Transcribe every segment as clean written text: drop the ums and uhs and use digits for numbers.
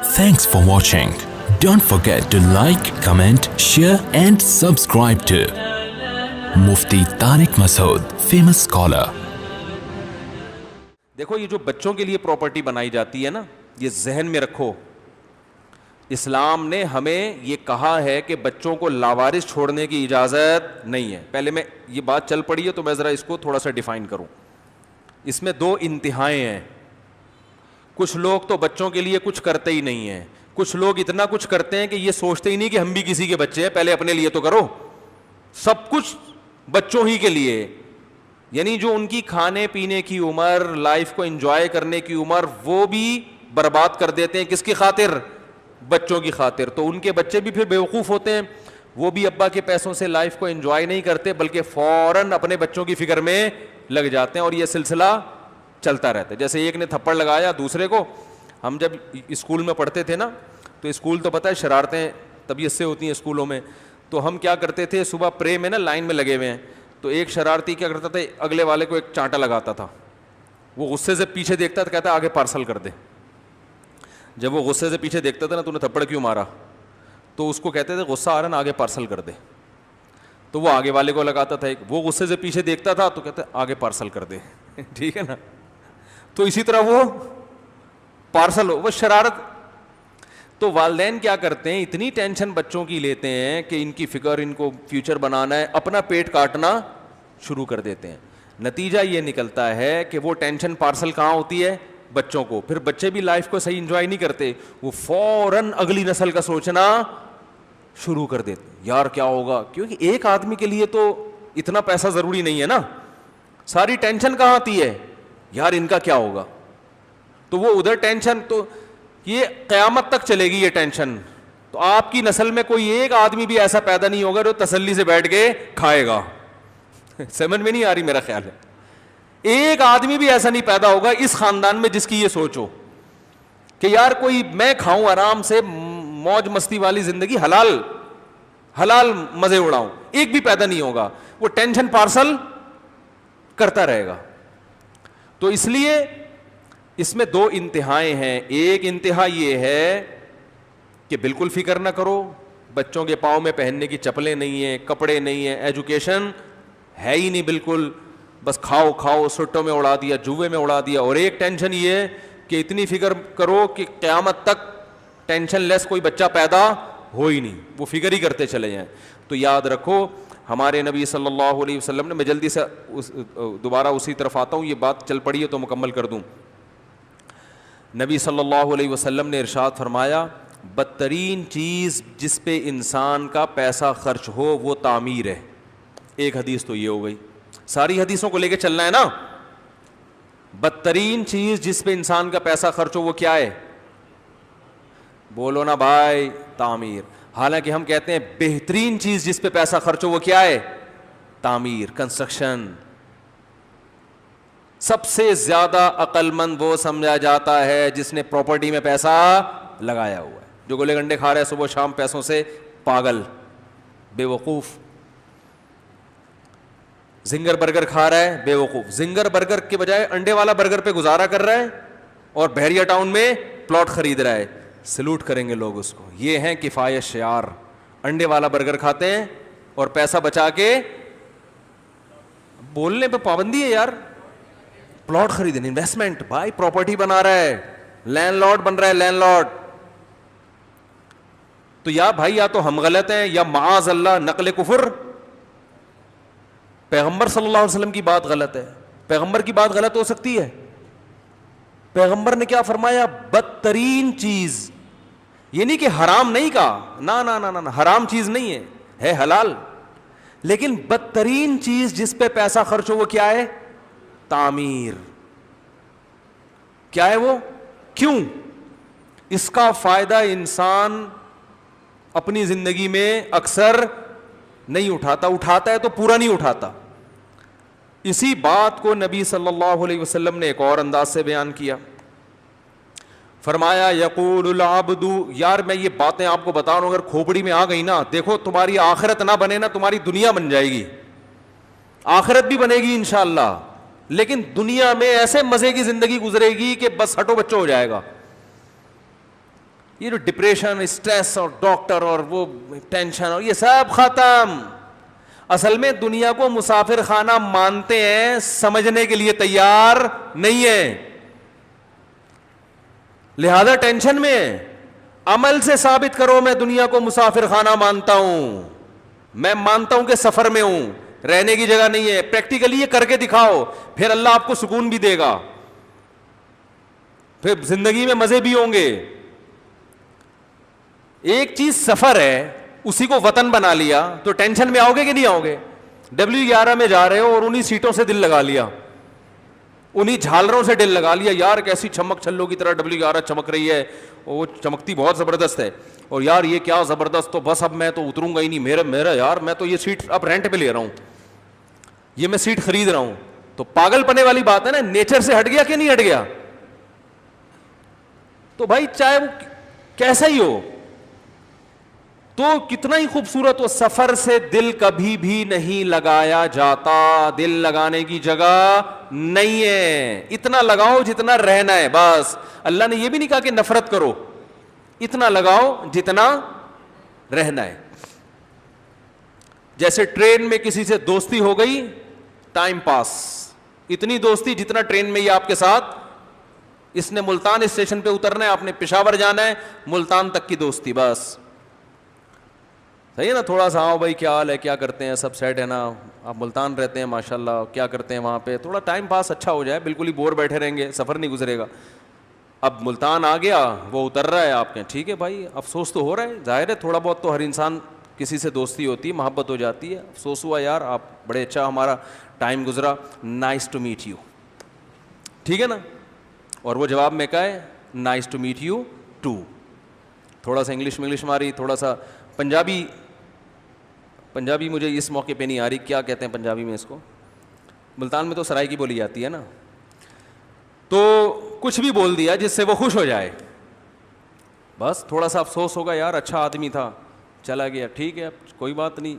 Thanks for watching. Don't forget to like, comment, share and subscribe to Mufti Tariq Masood, famous scholar. دیکھو یہ جو بچوں کے لیے پراپرٹی بنائی جاتی ہے نا, یہ ذہن میں رکھو, اسلام نے ہمیں یہ کہا ہے کہ بچوں کو لاوارث چھوڑنے کی اجازت نہیں ہے. پہلے میں یہ بات چل پڑی ہے تو میں ذرا اس کو تھوڑا سا ڈیفائن کروں. اس میں دو انتہائیں ہیں. کچھ لوگ تو بچوں کے لیے کچھ کرتے ہی نہیں ہیں, کچھ لوگ اتنا کچھ کرتے ہیں کہ یہ سوچتے ہی نہیں کہ ہم بھی کسی کے بچے ہیں, پہلے اپنے لیے تو کرو, سب کچھ بچوں ہی کے لیے. یعنی جو ان کی کھانے پینے کی عمر, لائف کو انجوائے کرنے کی عمر, وہ بھی برباد کر دیتے ہیں. کس کی خاطر؟ بچوں کی خاطر. تو ان کے بچے بھی پھر بیوقوف ہوتے ہیں, وہ بھی ابا کے پیسوں سے لائف کو انجوائے نہیں کرتے بلکہ فوراً اپنے بچوں کی فکر میں لگ جاتے ہیں, اور یہ سلسلہ چلتا رہتا ہے. جیسے ایک نے تھپڑ لگایا دوسرے کو. ہم جب اسکول میں پڑھتے تھے نا, تو اسکول تو پتہ ہے شرارتیں طبیعت سے ہوتی ہیں اسکولوں میں, تو ہم کیا کرتے تھے, صبح پرے میں نا لائن میں لگے ہوئے ہیں, تو ایک شرارتی کیا کرتا تھا, اگلے والے کو ایک چانٹا لگاتا تھا. وہ غصے سے پیچھے دیکھتا تھا, کہتا آگے پارسل کر دے. جب وہ غصے سے پیچھے دیکھتا تھا نا, تو نے تھپڑ کیوں مارا, تو اس کو کہتے تھے غصہ آ رہا نا, آگے پارسل کر دے. تو وہ آگے والے کو لگاتا تھا. وہ غصے سے پیچھے دیکھتا تھا تو کہتے آگے پارسل کر دے. ٹھیک ہے نا. تو اسی طرح وہ پارسل وہ شرارت. تو والدین کیا کرتے ہیں, اتنی ٹینشن بچوں کی لیتے ہیں کہ ان کی فکر, ان کو فیوچر بنانا ہے, اپنا پیٹ کاٹنا شروع کر دیتے ہیں. نتیجہ یہ نکلتا ہے کہ وہ ٹینشن پارسل کہاں ہوتی ہے, بچوں کو. پھر بچے بھی لائف کو صحیح انجوائے نہیں کرتے, وہ فوراً اگلی نسل کا سوچنا شروع کر دیتے ہیں, یار کیا ہوگا. کیونکہ ایک آدمی کے لیے تو اتنا پیسہ ضروری نہیں ہے نا. ساری ٹینشن کہاں آتی ہے, یار ان کا کیا ہوگا. تو وہ ادھر ٹینشن, تو یہ قیامت تک چلے گی یہ ٹینشن. تو آپ کی نسل میں کوئی ایک آدمی بھی ایسا پیدا نہیں ہوگا جو تسلی سے بیٹھ کے کھائے گا. سمجھ میں نہیں آ رہی میرا خیال ہے. ایک آدمی بھی ایسا نہیں پیدا ہوگا اس خاندان میں جس کی یہ سوچ ہو کہ یار کوئی میں کھاؤں آرام سے, موج مستی والی زندگی, حلال حلال مزے اڑاؤں. ایک بھی پیدا نہیں ہوگا, وہ ٹینشن پارسل کرتا رہے گا. تو اس لیے اس میں دو انتہائیں ہیں. ایک انتہا یہ ہے کہ بالکل فکر نہ کرو, بچوں کے پاؤں میں پہننے کی چپلیں نہیں ہیں, کپڑے نہیں ہیں, ایجوکیشن ہے ہی نہیں بالکل, بس کھاؤ کھاؤ, سٹوں میں اڑا دیا, جوئے میں اڑا دیا. اور ایک ٹینشن یہ ہے کہ اتنی فکر کرو کہ قیامت تک ٹینشن لیس کوئی بچہ پیدا ہو ہی نہیں, وہ فکر ہی کرتے چلے جائیں. تو یاد رکھو ہمارے نبی صلی اللہ علیہ وسلم نے, میں جلدی سے دوبارہ اسی طرف آتا ہوں, یہ بات چل پڑی ہے تو مکمل کر دوں. نبی صلی اللہ علیہ وسلم نے ارشاد فرمایا, بدترین چیز جس پہ انسان کا پیسہ خرچ ہو وہ تعمیر ہے. ایک حدیث تو یہ ہو گئی, ساری حدیثوں کو لے کے چلنا ہے نا. بدترین چیز جس پہ انسان کا پیسہ خرچ ہو وہ کیا ہے, بولو نا بھائی, تعمیر. حالانکہ ہم کہتے ہیں بہترین چیز جس پہ پیسہ خرچ ہو وہ کیا ہے, تعمیر, کنسٹرکشن. سب سے زیادہ عقل مند وہ سمجھا جاتا ہے جس نے پراپرٹی میں پیسہ لگایا ہوا ہے. جو گولے گنڈے کھا رہا ہے صبح شام پیسوں سے, پاگل, بے وقوف. زنگر برگر کھا رہا ہے, بے وقوف. زنگر برگر کے بجائے انڈے والا برگر پہ گزارا کر رہا ہے اور بحریہ ٹاؤن میں پلاٹ خرید رہا ہے. سلوٹ کریں گے لوگ اس کو. یہ ہیں کفایت شعار. انڈے والا برگر کھاتے ہیں اور پیسہ بچا کے, بولنے پہ پابندی ہے یار, پلاٹ خریدنے, انویسٹمنٹ. بھائی پراپرٹی بنا رہا ہے, لینڈ لارڈ بن رہا ہے, لینڈ لارڈ. تو یا بھائی یا تو ہم غلط ہیں یا معاذ اللہ نقل کفر, پیغمبر صلی اللہ علیہ وسلم کی بات غلط ہے. پیغمبر کی بات غلط ہو سکتی ہے؟ پیغمبر نے کیا فرمایا, بدترین چیز. یہ نہیں کہ حرام نہیں کہا, نا نا نا نا, حرام چیز نہیں ہے حلال. لیکن بدترین چیز جس پہ پیسہ خرچ ہو وہ کیا ہے, تعمیر. کیا ہے وہ, کیوں؟ اس کا فائدہ انسان اپنی زندگی میں اکثر نہیں اٹھاتا, اٹھاتا ہے تو پورا نہیں اٹھاتا. اسی بات کو نبی صلی اللہ علیہ وسلم نے ایک اور انداز سے بیان کیا. فرمایا یقول العبد, یار میں یہ باتیں آپ کو بتا رہا ہوں, اگر کھوپڑی میں آ گئی نا, دیکھو تمہاری آخرت نہ بنے نا, تمہاری دنیا بن جائے گی. آخرت بھی بنے گی انشاءاللہ, لیکن دنیا میں ایسے مزے کی زندگی گزرے گی کہ بس ہٹو بچو ہو جائے گا. یہ جو ڈپریشن, اسٹریس اور ڈاکٹر اور وہ ٹینشن اور یہ سب ختم. اصل میں دنیا کو مسافر خانہ مانتے ہیں, سمجھنے کے لیے تیار نہیں ہے, لہذا ٹینشن میں. عمل سے ثابت کرو میں دنیا کو مسافر خانہ مانتا ہوں, میں مانتا ہوں کہ سفر میں ہوں, رہنے کی جگہ نہیں ہے. پریکٹیکلی یہ کر کے دکھاؤ, پھر اللہ آپ کو سکون بھی دے گا, پھر زندگی میں مزے بھی ہوں گے. ایک چیز سفر ہے, اسی کو وطن بنا لیا تو ٹینشن میں آؤ گے کہ نہیں آؤ گے؟ W11 میں جا رہے ہو اور انہی سیٹوں سے دل لگا لیا, انہی جھالروں سے دل لگا لیا, یار کیسی چمک چھلوں کی طرح W11 چمک رہی ہے, وہ چمکتی بہت زبردست ہے, اور یار یہ کیا زبردست, تو بس اب میں تو اتروں گا ہی نہیں, میرا یار میں تو یہ سیٹ اب رینٹ پہ لے رہا ہوں, یہ میں سیٹ خرید رہا ہوں. تو پاگل پنے والی بات ہے نا, نیچر سے ہٹ گیا کہ نہیں ہٹ گیا؟ تو بھائی چاہے وہ کیسا ہی ہو, تو کتنا ہی خوبصورت ہو, سفر سے دل کبھی بھی نہیں لگایا جاتا, دل لگانے کی جگہ نہیں ہے. اتنا لگاؤ جتنا رہنا ہے بس. اللہ نے یہ بھی نہیں کہا کہ نفرت کرو, اتنا لگاؤ جتنا رہنا ہے. جیسے ٹرین میں کسی سے دوستی ہو گئی, ٹائم پاس, اتنی دوستی جتنا ٹرین میں یہ آپ کے ساتھ, اس نے ملتان اسٹیشن پہ اترنا ہے, آپ نے پشاور جانا ہے, ملتان تک کی دوستی بس. صحیح ہے نا؟ تھوڑا سا آؤ بھائی کیا حال ہے, کیا کرتے ہیں, سب سیٹ ہے نا, آپ ملتان رہتے ہیں ماشاءاللہ, کیا کرتے ہیں وہاں پہ, تھوڑا ٹائم پاس اچھا ہو جائے, بالکل ہی بور بیٹھے رہیں گے, سفر نہیں گزرے گا. اب ملتان آ گیا, وہ اتر رہا ہے, آپ کہیں ٹھیک ہے بھائی, افسوس تو ہو رہا ہے, ظاہر ہے تھوڑا بہت تو ہر انسان کسی سے دوستی ہوتی ہے, محبت ہو جاتی ہے, افسوس ہوا یار آپ بڑے اچھا ہمارا ٹائم گزرا, نائس ٹو میٹ یو, ٹھیک ہے نا. اور وہ جواب میں کہا ہے nice to meet you too. تھوڑا سا انگلش ماری, تھوڑا سا پنجابی مجھے اس موقع پہ نہیں آ رہی, کیا کہتے ہیں پنجابی میں اس کو, ملتان میں تو سرائی کی بولی جاتی ہے نا, تو کچھ بھی بول دیا جس سے وہ خوش ہو جائے, بس تھوڑا سا افسوس ہوگا یار اچھا آدمی تھا, چلا گیا, ٹھیک ہے کوئی بات نہیں,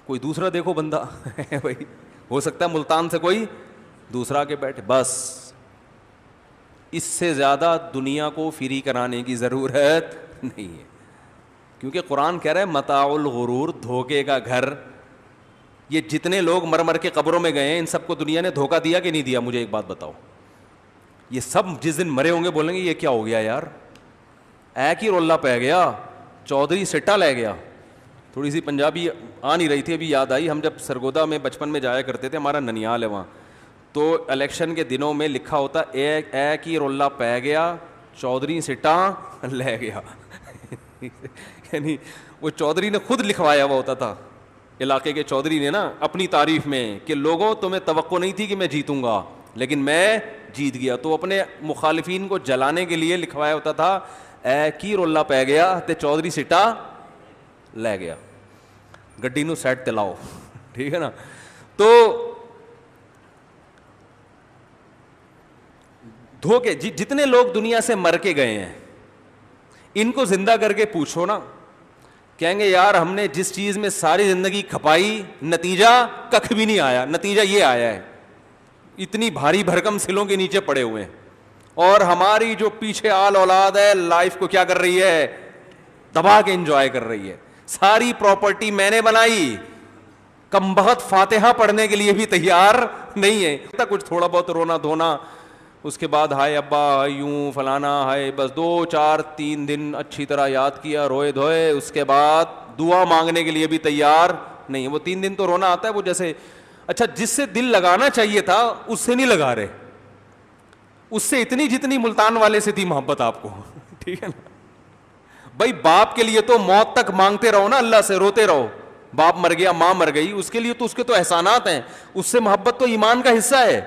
کوئی دوسرا دیکھو بندہ بھائی, ہو سکتا ہے ملتان سے کوئی دوسرا کے بیٹھے, بس. اس سے زیادہ دنیا کو فری کرانے کی ضرورت نہیں ہے, کیونکہ قرآن کہہ رہا ہے متاع الغرور, دھوکے کا گھر. یہ جتنے لوگ مر مر کے قبروں میں گئے ہیں, ان سب کو دنیا نے دھوکہ دیا کہ نہیں دیا؟ مجھے ایک بات بتاؤ. یہ سب جس دن مرے ہوں گے بولیں گے یہ کیا ہو گیا یار, ایک ہی رولہ پہ گیا, چودھری سٹا لے گیا. تھوڑی سی پنجابی آ نہیں رہی تھی, ابھی یاد آئی. ہم جب سرگودا میں بچپن میں جایا کرتے تھے, ہمارا ننیال ہے وہاں, تو الیکشن کے دنوں میں لکھا ہوتا ایک ہی رولہ پہ گیا, چودھری سٹا لے گیا. یعنی وہ چودھری نے خود لکھوایا ہوا ہوتا تھا, علاقے کے چودھری نے نا, اپنی تعریف میں, کہ لوگوں تمہیں توقع نہیں تھی کہ میں جیتوں گا لیکن میں جیت گیا. تو اپنے مخالفین کو جلانے کے لیے لکھوایا ہوتا تھا ایک ہی رولہ پہ گیا تے چودھری سٹا لے گیا. گڈی نو سیٹ تے لاؤ, ٹھیک ہے نا. تو دھوکے, جتنے لوگ دنیا سے مر کے گئے ہیں ان کو زندہ کر کے پوچھو نا, کہیں گے یار ہم نے جس چیز میں ساری زندگی کھپائی, نتیجہ ککھ بھی نہیں آیا, نتیجہ یہ آیا ہے اتنی بھاری بھرکم سلوں کے نیچے پڑے ہوئے ہیں, اور ہماری جو پیچھے آل اولاد ہے لائف کو کیا کر رہی ہے, دبا کے انجوائے کر رہی ہے. ساری پراپرٹی میں نے بنائی, کم بخت فاتحہ پڑھنے کے لیے بھی تیار نہیں ہے. کچھ تھوڑا بہت رونا دھونا, اس کے بعد ہائے ابا یوں فلانا, ہائے بس 2-4-3 دن اچھی طرح یاد کیا, روئے دھوئے, اس کے بعد دعا مانگنے کے لیے بھی تیار نہیں. وہ 3 دن تو رونا آتا ہے, وہ جیسے اچھا جس سے دل لگانا چاہیے تھا اس سے نہیں لگا رہے, اس سے اتنی جتنی ملتان والے سے تھی محبت آپ کو, ٹھیک ہے نا. بھائی باپ کے لیے تو موت تک مانگتے رہو نا, اللہ سے روتے رہو, باپ مر گیا ماں مر گئی, اس کے لیے تو اس کے تو احسانات ہیں, اس سے محبت تو ایمان کا حصہ ہے,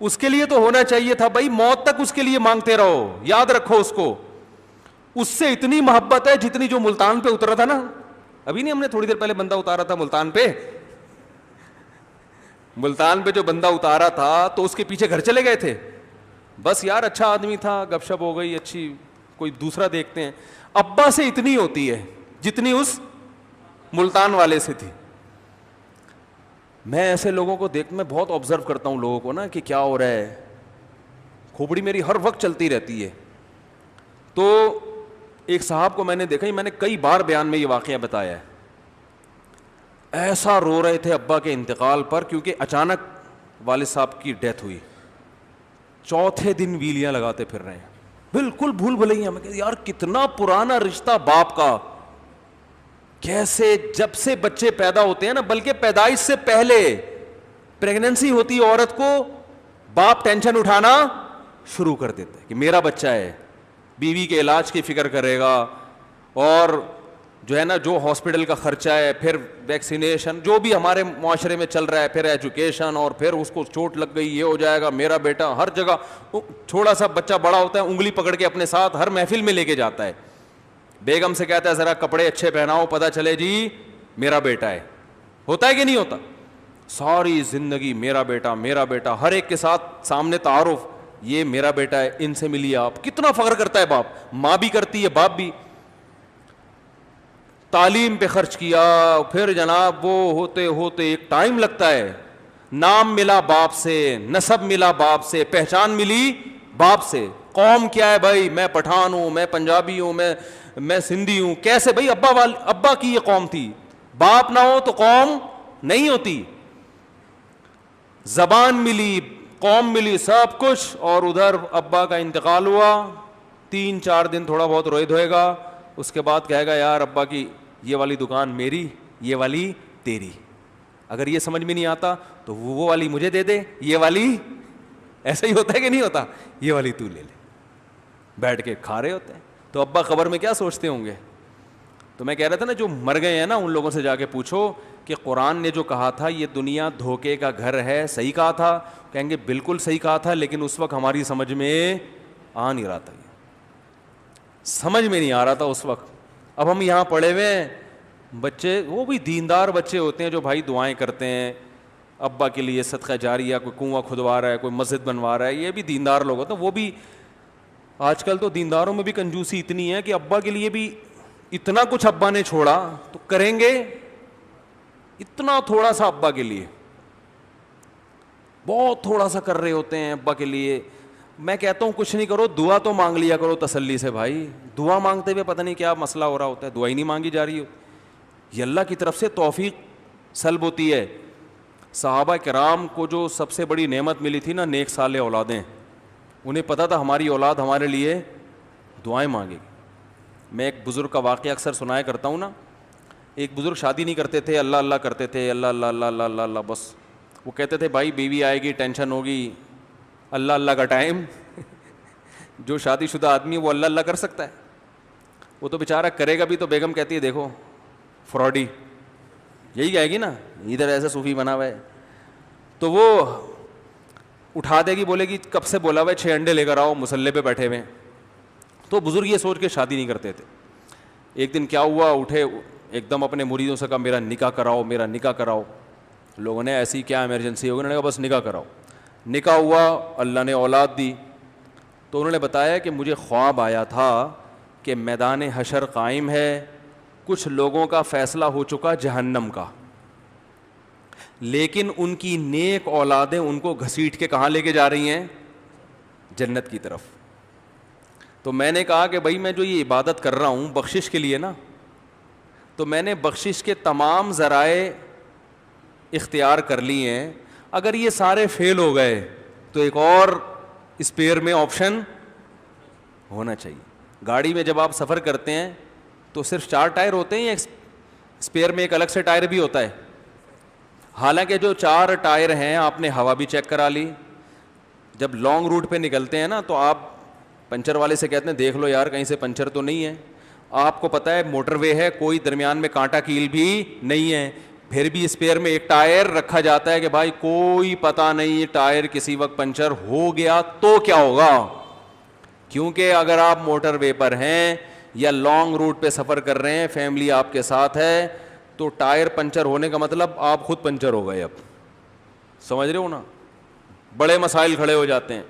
اس کے لیے تو ہونا چاہیے تھا. بھائی موت تک اس کے لیے مانگتے رہو, یاد رکھو اس کو, اس سے اتنی محبت ہے جتنی جو ملتان پہ اترا تھا نا. ابھی نہیں ہم نے تھوڑی دیر پہلے بندہ اتارا تھا ملتان پہ, ملتان پہ جو بندہ اتارا تھا تو اس کے پیچھے گھر چلے گئے تھے, بس یار اچھا آدمی تھا, گپ شپ ہو گئی اچھی, کوئی دوسرا دیکھتے ہیں. ابا سے اتنی ہوتی ہے جتنی اس ملتان والے سے تھی. میں ایسے لوگوں کو میں بہت آبزرو کرتا ہوں لوگوں کو نا, کہ کیا ہو رہا ہے, کھوپڑی میری ہر وقت چلتی رہتی ہے. تو ایک صاحب کو میں نے دیکھا, میں نے کئی بار بیان میں یہ واقعہ بتایا ہے, ایسا رو رہے تھے ابا کے انتقال پر, کیونکہ اچانک والد صاحب کی ڈیتھ ہوئی, چوتھے دن ویلیاں لگاتے پھر رہے ہیں, بالکل بھول بھلائیاں. میں کہتے یار کتنا پرانا رشتہ باپ کا, کیسے جب سے بچے پیدا ہوتے ہیں نا, بلکہ پیدائش سے پہلے پریگننسی ہوتی ہے عورت کو, باپ ٹینشن اٹھانا شروع کر دیتا ہے کہ میرا بچہ ہے, بیوی کے علاج کی فکر کرے گا, اور جو ہے نا جو ہاسپٹل کا خرچہ ہے, پھر ویکسینیشن جو بھی ہمارے معاشرے میں چل رہا ہے, پھر ایجوکیشن, اور پھر اس کو چوٹ لگ گئی یہ ہو جائے گا, میرا بیٹا ہر جگہ. تھوڑا سا بچہ بڑا ہوتا ہے انگلی پکڑ کے اپنے ساتھ ہر محفل میں لے کے جاتا ہے, بیگم سے کہتا ہے ذرا کپڑے اچھے پہناؤ, پتہ چلے جی میرا بیٹا ہے. ہوتا ہے کہ نہیں ہوتا؟ ساری زندگی میرا بیٹا میرا بیٹا, ہر ایک کے ساتھ سامنے تعارف, یہ میرا بیٹا ہے, ان سے ملیے آپ. کتنا فخر کرتا ہے باپ, ماں بھی کرتی ہے باپ بھی. تعلیم پہ خرچ کیا, پھر جناب وہ ہوتے ہوتے ایک ٹائم لگتا ہے, نام ملا باپ سے, نسب ملا باپ سے, پہچان ملی باپ سے. قوم کیا ہے بھائی, میں پٹھان ہوں, میں پنجابی ہوں, میں سندھی ہوں. کیسے بھائی, ابا کی یہ قوم تھی, باپ نہ ہو تو قوم نہیں ہوتی. زبان ملی, قوم ملی, سب کچھ, اور ادھر ابا کا انتقال ہوا. 3-4 دن تھوڑا بہت روئے دھوئے گا, اس کے بعد کہے گا یار ابا کی یہ والی دکان میری, یہ والی تیری. اگر یہ سمجھ میں نہیں آتا تو وہ والی مجھے دے دے, یہ والی. ایسا ہی ہوتا ہے کہ نہیں ہوتا, یہ والی تو لے لے. بیٹھ کے کھا رہے ہوتے ہیں. تو ابا قبر میں کیا سوچتے ہوں گے؟ تو میں کہہ رہا تھا نا, جو مر گئے ہیں نا ان لوگوں سے جا کے پوچھو کہ قرآن نے جو کہا تھا یہ دنیا دھوکے کا گھر ہے, صحیح کہا تھا؟ کہیں گے بالکل صحیح کہا تھا, لیکن اس وقت ہماری سمجھ میں آ نہیں رہا تھا, سمجھ میں نہیں آ رہا تھا اس وقت. اب ہم یہاں پڑے ہوئے ہیں, بچے وہ بھی دیندار بچے ہوتے ہیں جو بھائی دعائیں کرتے ہیں ابا کے لیے, صدقہ جاریہ, کوئی کنواں کھدوا رہا ہے, کوئی مسجد بنوا رہا ہے, یہ بھی دیندار لوگ ہوتے ہیں. وہ بھی آج کل تو دینداروں میں بھی کنجوسی اتنی ہے کہ ابا کے لیے بھی اتنا کچھ ابا نے چھوڑا تو کریں گے اتنا تھوڑا سا ابا کے لیے, بہت تھوڑا سا کر رہے ہوتے ہیں ابا کے لیے. میں کہتا ہوں کچھ نہیں کرو, دعا تو مانگ لیا کرو تسلی سے بھائی. دعا مانگتے ہوئے پتہ نہیں کیا مسئلہ ہو رہا ہوتا ہے, دعا ہی نہیں مانگی جا رہی ہوتی. یہ اللہ کی طرف سے توفیق سلب ہوتی ہے. صحابہ کرام کو جو سب سے بڑی نعمت ملی تھی نا, نیک صالح اولادیں, انہیں پتہ تھا ہماری اولاد ہمارے لیے دعائیں مانگے گی. میں ایک بزرگ کا واقعہ اکثر سنایا کرتا ہوں نا. ایک بزرگ شادی نہیں کرتے تھے, اللہ اللہ کرتے تھے, اللہ اللہ اللہ اللہ اللہ اللہ بس. وہ کہتے تھے بھائی بیوی آئے گی ٹینشن ہوگی, اللہ اللہ کا ٹائم. جو شادی شدہ آدمی ہے وہ اللہ اللہ کر سکتا ہے؟ وہ تو بیچارہ کرے گا بھی تو بیگم کہتی ہے دیکھو فراڈی, یہی کہے گی نا, ادھر ایسا صوفی بنا ہوا ہے. تو وہ اٹھا دے گی, بولے گی کب سے بولا ہوا ہے 6 انڈے لے کر آؤ, مصلے پہ بیٹھے ہوئے. تو بزرگ یہ سوچ کے شادی نہیں کرتے تھے. ایک دن کیا ہوا, اٹھے ایک دم اپنے مریدوں سے کہا میرا نکاح کراؤ, میرا نکاح کراؤ. لوگوں نے ایسی کیا ایمرجنسی ہوگی, انہوں نے کہا بس نکاح کراؤ. نکاح ہوا, اللہ نے اولاد دی. تو انہوں نے بتایا کہ مجھے خواب آیا تھا کہ میدان حشر قائم ہے, کچھ لوگوں کا فیصلہ ہو چکا جہنم کا, لیکن ان کی نیک اولادیں ان کو گھسیٹ کے کہاں لے کے جا رہی ہیں؟ جنت کی طرف. تو میں نے کہا کہ بھائی میں جو یہ عبادت کر رہا ہوں بخشش کے لیے نا, تو میں نے بخشش کے تمام ذرائع اختیار کر لیے ہیں. اگر یہ سارے فیل ہو گئے تو ایک اور اسپیئر میں آپشن ہونا چاہیے. گاڑی میں جب آپ سفر کرتے ہیں تو صرف 4 ٹائر ہوتے ہیں یا اسپیئر میں ایک الگ سے ٹائر بھی ہوتا ہے؟ حالانکہ جو 4 ٹائر ہیں آپ نے ہوا بھی چیک کرا لی. جب لانگ روٹ پہ نکلتے ہیں نا تو آپ پنچر والے سے کہتے ہیں دیکھ لو یار کہیں سے پنچر تو نہیں ہے. آپ کو پتہ ہے موٹر وے ہے, کوئی درمیان میں کانٹا کیل بھی نہیں ہے, پھر بھی اسپیئر میں ایک ٹائر رکھا جاتا ہے کہ بھائی کوئی پتہ نہیں ٹائر کسی وقت پنچر ہو گیا تو کیا ہوگا. کیونکہ اگر آپ موٹر وے پر ہیں یا لانگ روٹ پہ سفر کر رہے ہیں, فیملی آپ کے ساتھ ہے, تو ٹائر پنچر ہونے کا مطلب آپ خود پنچر ہو گئے. اب سمجھ رہے ہو نا, بڑے مسائل کھڑے ہو جاتے ہیں.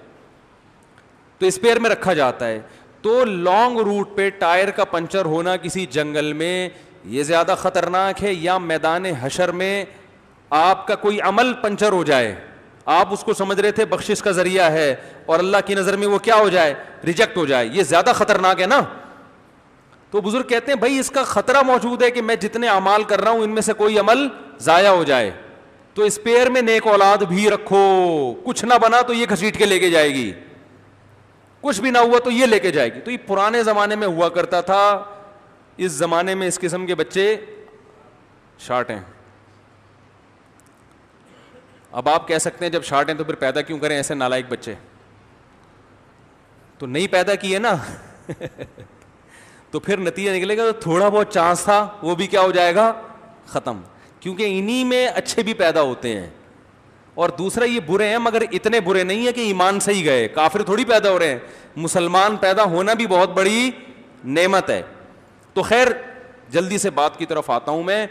تو اسپیئر میں رکھا جاتا ہے. تو لانگ روٹ پہ ٹائر کا پنچر ہونا کسی جنگل میں یہ زیادہ خطرناک ہے, یا میدان حشر میں آپ کا کوئی عمل پنچر ہو جائے, آپ اس کو سمجھ رہے تھے بخشش کا ذریعہ ہے اور اللہ کی نظر میں وہ کیا ہو جائے, ریجیکٹ ہو جائے, یہ زیادہ خطرناک ہے نا. تو بزرگ کہتے ہیں بھائی اس کا خطرہ موجود ہے کہ میں جتنے اعمال کر رہا ہوں ان میں سے کوئی عمل ضائع ہو جائے, تو اسپیئر میں نیک اولاد بھی رکھو, کچھ نہ بنا تو یہ گھسیٹ کے لے کے جائے گی, کچھ بھی نہ ہوا تو یہ لے کے جائے گی. تو یہ پرانے زمانے میں ہوا کرتا تھا, اس زمانے میں اس قسم کے بچے شارٹ ہیں. اب آپ کہہ سکتے ہیں جب شارٹ ہیں تو پھر پیدا کیوں کریں ایسے نالائق بچے, تو نہیں پیدا کیے نا تو پھر نتیجہ نکلے گا تو تھوڑا بہت چانس تھا وہ بھی کیا ہو جائے گا, ختم, کیونکہ انہی میں اچھے بھی پیدا ہوتے ہیں. اور دوسرا یہ برے ہیں مگر اتنے برے نہیں ہیں کہ ایمان سے ہی گئے, کافر تھوڑی پیدا ہو رہے ہیں, مسلمان پیدا ہونا بھی بہت بڑی نعمت ہے. تو خیر جلدی سے بات کی طرف آتا ہوں میں.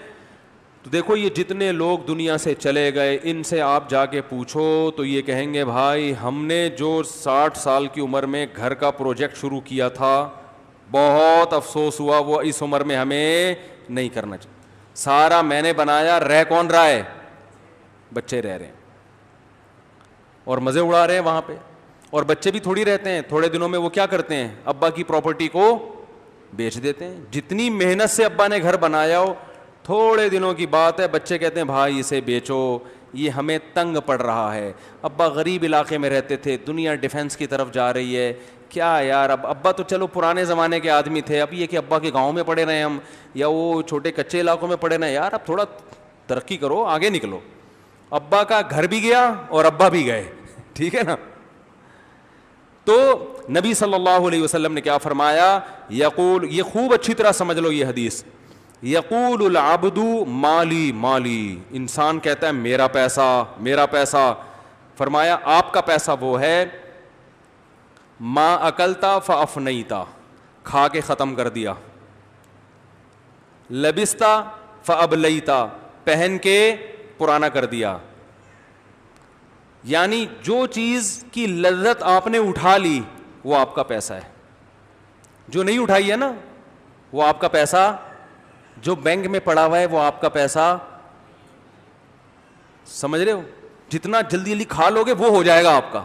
تو دیکھو یہ جتنے لوگ دنیا سے چلے گئے ان سے آپ جا کے پوچھو تو یہ کہیں گے بھائی ہم نے جو 60 سال کی عمر میں گھر کا پروجیکٹ شروع کیا تھا بہت افسوس ہوا وہ اس عمر میں ہمیں نہیں کرنا چاہیے. سارا میں نے بنایا, رہ کون رہا ہے, بچے رہ رہے ہیں اور مزے اڑا رہے ہیں وہاں پہ. اور بچے بھی تھوڑی رہتے ہیں, تھوڑے دنوں میں وہ کیا کرتے ہیں, ابا کی پراپرٹی کو بیچ دیتے ہیں. جتنی محنت سے ابا نے گھر بنایا ہو تھوڑے دنوں کی بات ہے بچے کہتے ہیں بھائی اسے بیچو, یہ ہمیں تنگ پڑ رہا ہے. ابا غریب علاقے میں رہتے تھے, دنیا ڈیفنس کی طرف جا رہی ہے, کیا یار اب ابا تو چلو پرانے زمانے کے آدمی تھے, اب یہ کہ ابا کے گاؤں میں پڑے رہے ہم یا وہ چھوٹے کچے علاقوں میں پڑے رہے, یار اب تھوڑا ترقی کرو, آگے نکلو. ابا کا گھر بھی گیا اور ابا بھی گئے, ٹھیک ہے نا. تو نبی صلی اللہ علیہ وسلم نے کیا فرمایا, یقول, یہ خوب اچھی طرح سمجھ لو یہ حدیث, یقول العبد مالی مالی, انسان کہتا ہے میرا پیسہ میرا پیسہ. فرمایا آپ کا پیسہ وہ ہے ما اکلتا فافنیتا, کھا کے ختم کر دیا, لبستا فابلیتا, پہن کے پرانا کر دیا. یعنی جو چیز کی لذت آپ نے اٹھا لی وہ آپ کا پیسہ ہے, جو نہیں اٹھائی ہے نا وہ آپ کا پیسہ, جو بینک میں پڑا ہوا ہے وہ آپ کا پیسہ. سمجھ رہے ہو, جتنا جلدی جلدی کھا لو گے وہ ہو جائے گا آپ کا,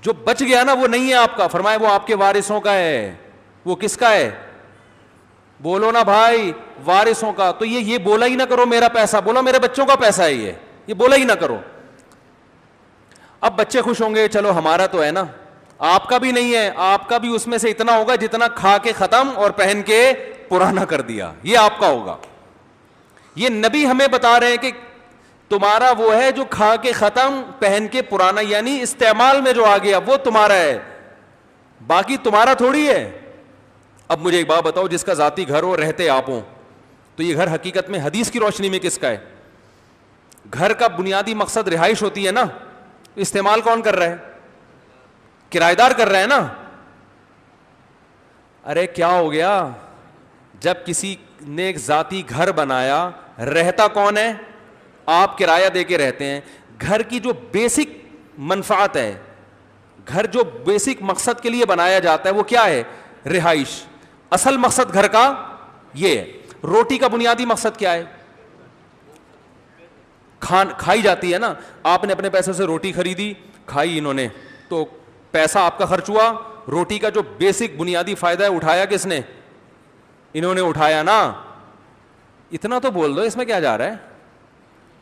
جو بچ گیا نا وہ نہیں ہے آپ کا. فرمایا وہ آپ کے وارثوں کا ہے. وہ کس کا ہے, بولو نا بھائی, وارثوں کا. تو یہ بولا ہی نہ کرو میرا پیسہ, بولو میرے بچوں کا پیسہ ہے, یہ بولا ہی نہ کرو. اب بچے خوش ہوں گے, چلو ہمارا تو ہے نا, آپ کا بھی نہیں ہے, آپ کا بھی اس میں سے اتنا ہوگا جتنا کھا کے ختم اور پہن کے پرانا کر دیا, یہ آپ کا ہوگا. یہ نبی ہمیں بتا رہے ہیں کہ تمہارا وہ ہے جو کھا کے ختم پہن کے پرانا, یعنی استعمال میں جو آ گیا وہ تمہارا ہے, باقی تمہارا تھوڑی ہے. اب مجھے ایک بات بتاؤ, جس کا ذاتی گھر ہو, رہتے آپ ہوں, تو یہ گھر حقیقت میں حدیث کی روشنی میں کس کا ہے؟ گھر کا بنیادی مقصد رہائش ہوتی ہے نا, استعمال کون کر رہا ہے؟ کرایہ دار کر رہا ہے نا. ارے کیا ہو گیا, جب کسی نے ایک ذاتی گھر بنایا, رہتا کون ہے؟ آپ کرایہ دے کے رہتے ہیں. گھر کی جو بیسک منفعت ہے, گھر جو بیسک مقصد کے لیے بنایا جاتا ہے وہ کیا ہے؟ رہائش. اصل مقصد گھر کا یہ ہے. روٹی کا بنیادی مقصد کیا ہے؟ کھائی جاتی ہے نا. آپ نے اپنے پیسے سے روٹی خریدی, کھائی انہوں نے, تو پیسہ آپ کا خرچ ہوا. روٹی کا جو بیسک بنیادی فائدہ ہے اٹھایا کس نے؟ انہوں نے اٹھایا نا. اتنا تو بول دو, اس میں کیا جا رہا ہے